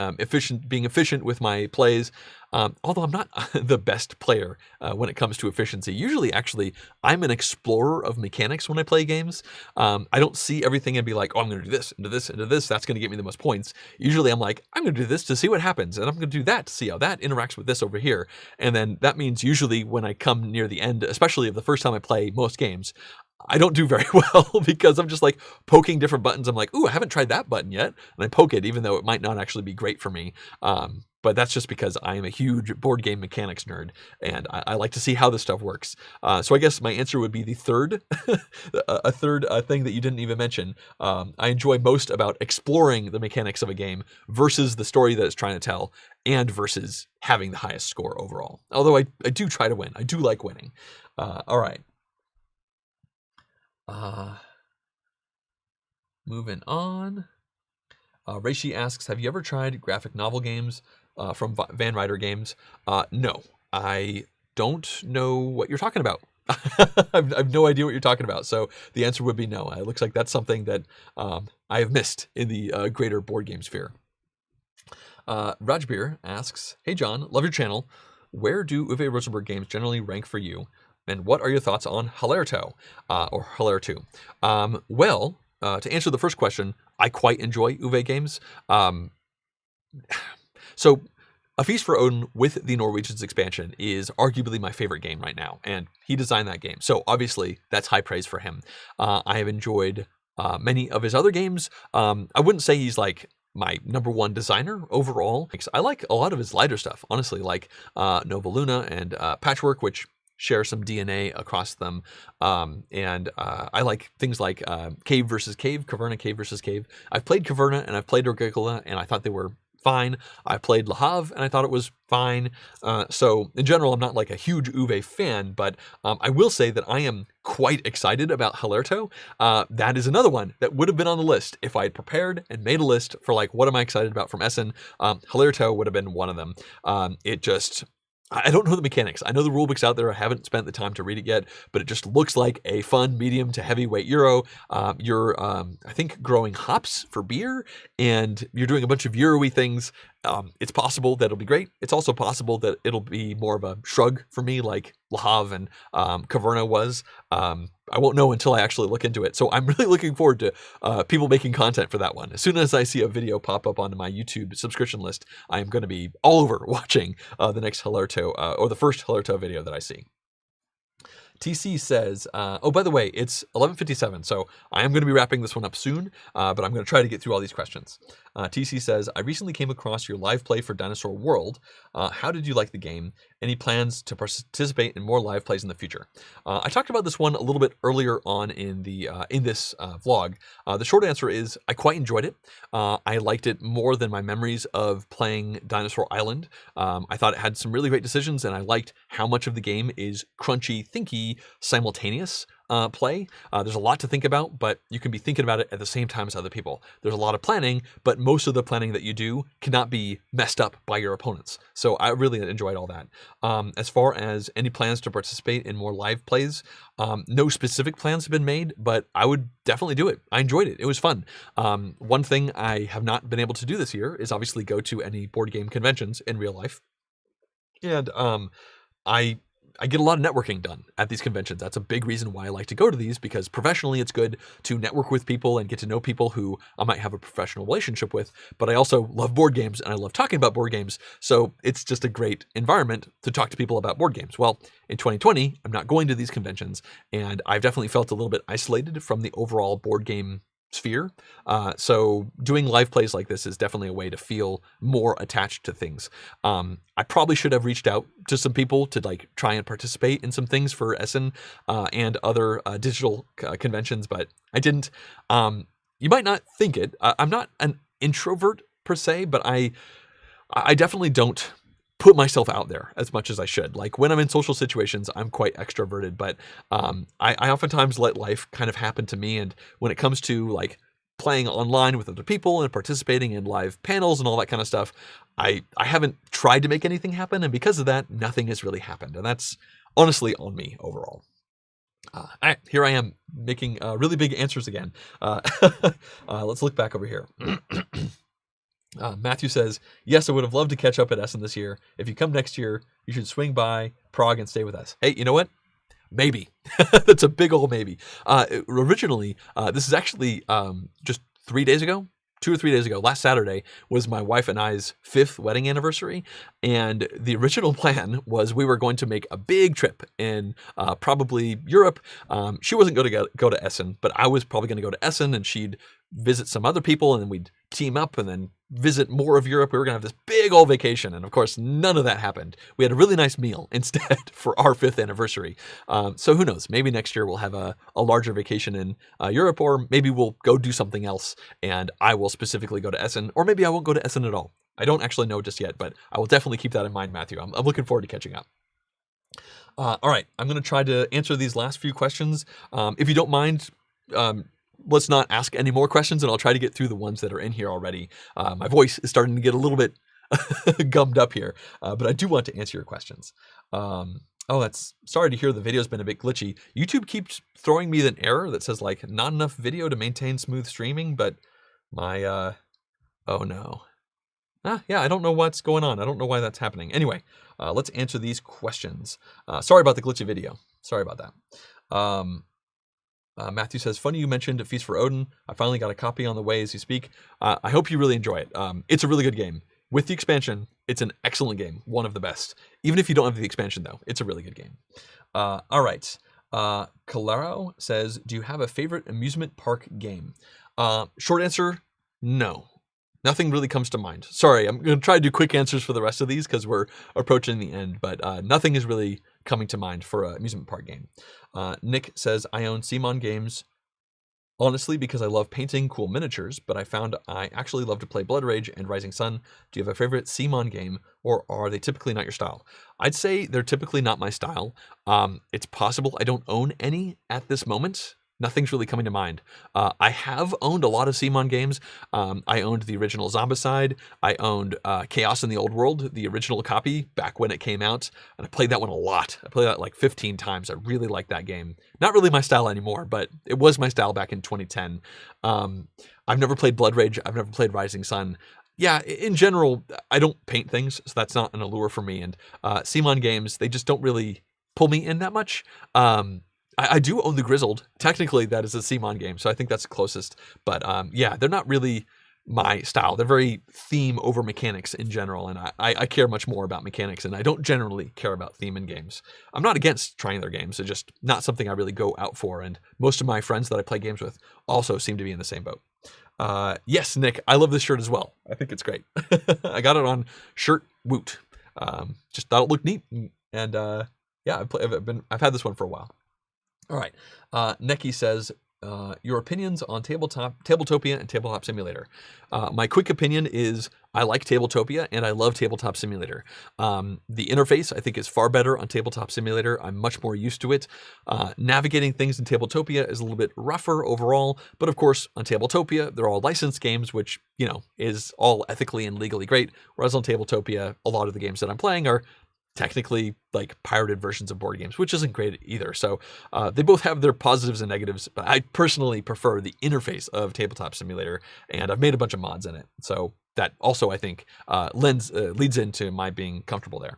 being efficient with my plays, although I'm not the best player when it comes to efficiency. Usually, actually, I'm an explorer of mechanics when I play games. I don't see everything and be like, oh, I'm going to do this, and do this, and do this. That's going to get me the most points. Usually, I'm like, I'm going to do this to see what happens, and I'm going to do that to see how that interacts with this over here. And then that means usually when I come near the end, especially of the first time I play most games, I don't do very well because I'm just like poking different buttons. I'm like, ooh, I haven't tried that button yet. And I poke it, even though it might not actually be great for me. But that's just because I am a huge board game mechanics nerd, and I like to see how this stuff works. So I guess my answer would be the third, a third thing that you didn't even mention. I enjoy most about exploring the mechanics of a game versus the story that it's trying to tell, and versus having the highest score overall. Although I do try to win. I do like winning. All right. Moving on. Reishi asks, have you ever tried graphic novel games from Van Ryder Games? No, I don't know what you're talking about. I've no idea what you're talking about. So the answer would be no. It looks like that's something that I have missed in the greater board game sphere. Rajbir asks, hey John, love your channel. Where do Uwe Rosenberg games generally rank for you? And what are your thoughts on Hilarto, or Hilarto? Well, to answer the first question, I quite enjoy Uwe games. So A Feast for Odin with the Norwegians expansion is arguably my favorite game right now, and he designed that game. So obviously that's high praise for him. I have enjoyed many of his other games. I wouldn't say he's like my number one designer overall. I like a lot of his lighter stuff, honestly, like Nova Luna and Patchwork, which share some DNA across them. And I like things like Cave versus Cave, Caverna Cave versus Cave. I've played Caverna and I've played Agricola, and I thought they were fine. I played Le Havre and I thought it was fine. So in general, I'm not like a huge Uwe fan, but I will say that I am quite excited about Hilarto. That is another one that would have been on the list if I had prepared and made a list for like, what am I excited about from Essen? Hilarto would have been one of them. I don't know the mechanics. I know the rulebook's out there. I haven't spent the time to read it yet, but it just looks like a fun medium to heavyweight Euro. You're, I think, growing hops for beer, and you're doing a bunch of Euro-y things. It's possible that it'll be great. It's also possible that it'll be more of a shrug for me, like Le Havre and Caverna was. I won't know until I actually look into it. So I'm really looking forward to people making content for that one. As soon as I see a video pop up onto my YouTube subscription list, I am going to be all over watching the next Hilarto, or the first Hilarto video that I see. TC says, oh, by the way, it's 11:57, so I am going to be wrapping this one up soon, but I'm going to try to get through all these questions. TC says, I recently came across your live play for Dinosaur World. How did you like the game? Any plans to participate in more live plays in the future? I talked about this one a little bit earlier on in this vlog. The short answer is I quite enjoyed it. I liked it more than my memories of playing Dinosaur Island. I thought it had some really great decisions, and I liked how much of the game is crunchy, thinky, simultaneous play. There's a lot to think about, but you can be thinking about it at the same time as other people. There's a lot of planning, but most of the planning that you do cannot be messed up by your opponents. So I really enjoyed all that. As far as any plans to participate in more live plays, no specific plans have been made, but I would definitely do it. I enjoyed it. It was fun. One thing I have not been able to do this year is obviously go to any board game conventions in real life. And I get a lot of networking done at these conventions. That's a big reason why I like to go to these, because professionally it's good to network with people and get to know people who I might have a professional relationship with, but I also love board games and I love talking about board games. So it's just a great environment to talk to people about board games. Well, in 2020, I'm not going to these conventions, and I've definitely felt a little bit isolated from the overall board game sphere. So doing live plays like this is definitely a way to feel more attached to things. I probably should have reached out to some people to like try and participate in some things for Essen and other digital conventions, but I didn't. You might not think it. I'm not an introvert per se, but I definitely don't put myself out there as much as I should. Like when I'm in social situations, I'm quite extroverted, but I oftentimes let life kind of happen to me. And when it comes to like playing online with other people and participating in live panels and all that kind of stuff, I haven't tried to make anything happen. And because of that, nothing has really happened. And that's honestly on me overall. Here I am making really big answers again. Let's look back over here. Matthew says, yes, I would have loved to catch up at Essen this year. If you come next year, you should swing by Prague and stay with us. Hey, you know what? Maybe. That's a big old maybe. Originally, this is actually just 3 days ago. 2 or 3 days ago, last Saturday, was my wife and I's 5th wedding anniversary. And the original plan was we were going to make a big trip in probably Europe. She wasn't going to go to Essen, but I was probably going to go to Essen, and she'd visit some other people, and then we'd team up and then visit more of Europe. We were going to have this big old vacation. And of course, none of that happened. We had a really nice meal instead for our 5th anniversary. So who knows? Maybe next year we'll have a larger vacation in Europe, or maybe we'll go do something else and I will specifically go to Essen, or maybe I won't go to Essen at all. I don't actually know just yet, but I will definitely keep that in mind, Matthew. I'm looking forward to catching up. All right, I'm going to try to answer these last few questions. If you don't mind, let's not ask any more questions, and I'll try to get through the ones that are in here already. My voice is starting to get a little bit gummed up here, but I do want to answer your questions. That's sorry to hear the video's been a bit glitchy. YouTube keeps throwing me an error that says like not enough video to maintain smooth streaming, but my oh no. Yeah, I don't know what's going on. I don't know why that's happening. Anyway, let's answer these questions. Sorry about the glitchy video. Sorry about that. Matthew says, funny you mentioned Feast for Odin. I finally got a copy on the way as you speak. I hope you really enjoy it. It's a really good game. With the expansion, it's an excellent game. One of the best. Even if you don't have the expansion, though, it's a really good game. All right. Calero says, do you have a favorite amusement park game? Short answer, no. Nothing really comes to mind. Sorry, I'm going to try to do quick answers for the rest of these because we're approaching the end, but nothing is really coming to mind for an amusement park game. Nick says, I own CMON games, honestly, because I love painting cool miniatures, but I found I actually love to play Blood Rage and Rising Sun. Do you have a favorite CMON game, or are they typically not your style? I'd say they're typically not my style. It's possible I don't own any at this moment. Nothing's really coming to mind. I have owned a lot of CMON games. I owned the original Zombicide. I owned Chaos in the Old World, the original copy, back when it came out. And I played that one a lot. I played that like 15 times. I really liked that game. Not really my style anymore, but it was my style back in 2010. I've never played Blood Rage. I've never played Rising Sun. Yeah, in general, I don't paint things, so that's not an allure for me. And CMON games, they just don't really pull me in that much. I do own the Grizzled. Technically, that is a CMON game, so I think that's the closest. But yeah, they're not really my style. They're very theme over mechanics in general, and I care much more about mechanics, and I don't generally care about theme in games. I'm not against trying their games. It's just not something I really go out for, and most of my friends that I play games with also seem to be in the same boat. Yes, Nick, I love this shirt as well. I think it's great. I got it on Shirt Woot. Just thought it looked neat, and yeah, I've had this one for a while. All right. Neki says, your opinions on Tabletopia and Tabletop Simulator. My quick opinion is I like Tabletopia and I love Tabletop Simulator. The interface, I think, is far better on Tabletop Simulator. I'm much more used to it. Navigating things in Tabletopia is a little bit rougher overall, but of course, on Tabletopia, they're all licensed games, which, you know, is all ethically and legally great. Whereas on Tabletopia, a lot of the games that I'm playing are technically like pirated versions of board games, which isn't great either. So they both have their positives and negatives, but I personally prefer the interface of Tabletop Simulator, and I've made a bunch of mods in it. So that also, I think, leads into my being comfortable there.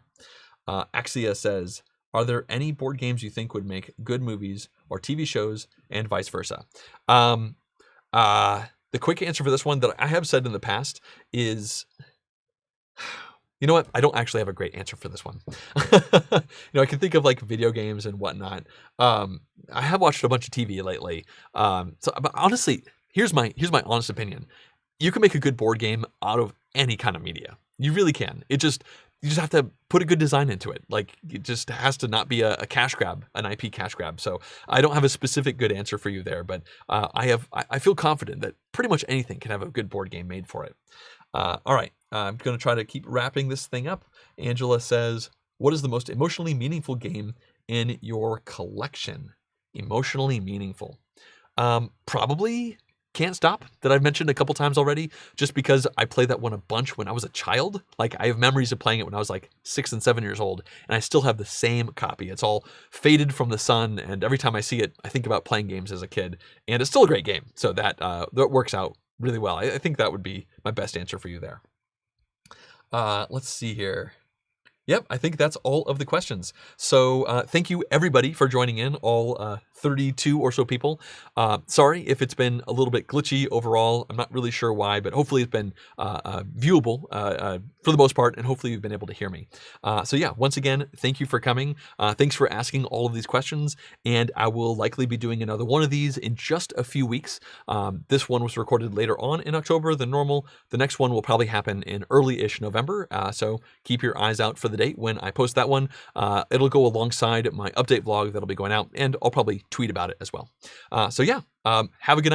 Axia says, are there any board games you think would make good movies or TV shows and vice versa? The quick answer for this one that I have said in the past is, you know what? I don't actually have a great answer for this one. I can think of like video games and whatnot. I have watched a bunch of TV lately. But honestly, here's my honest opinion. You can make a good board game out of any kind of media. You really can. You just have to put a good design into it. Like, it just has to not be a cash grab, an IP cash grab. So I don't have a specific good answer for you there, but I feel confident that pretty much anything can have a good board game made for it. All right, I'm going to try to keep wrapping this thing up. Angela says, what is the most emotionally meaningful game in your collection? Emotionally meaningful. Probably Can't Stop, that I've mentioned a couple times already, just because I played that one a bunch when I was a child. Like, I have memories of playing it when I was like 6 and 7 years old, and I still have the same copy. It's all faded from the sun, and every time I see it, I think about playing games as a kid, and it's still a great game. So that works out really well. I think that would be my best answer for you there. Let's see here. Yep, I think that's all of the questions. So thank you, everybody, for joining in, all 32 or so people. Sorry if it's been a little bit glitchy overall. I'm not really sure why, but hopefully it's been viewable for the most part, and hopefully you've been able to hear me. So yeah, once again, thank you for coming. Thanks for asking all of these questions, and I will likely be doing another one of these in just a few weeks. This one was recorded later on in October than normal. The next one will probably happen in early-ish November, so keep your eyes out for the date when I post that one. It'll go alongside my update vlog that'll be going out, and I'll probably tweet about it as well. So yeah, have a good night.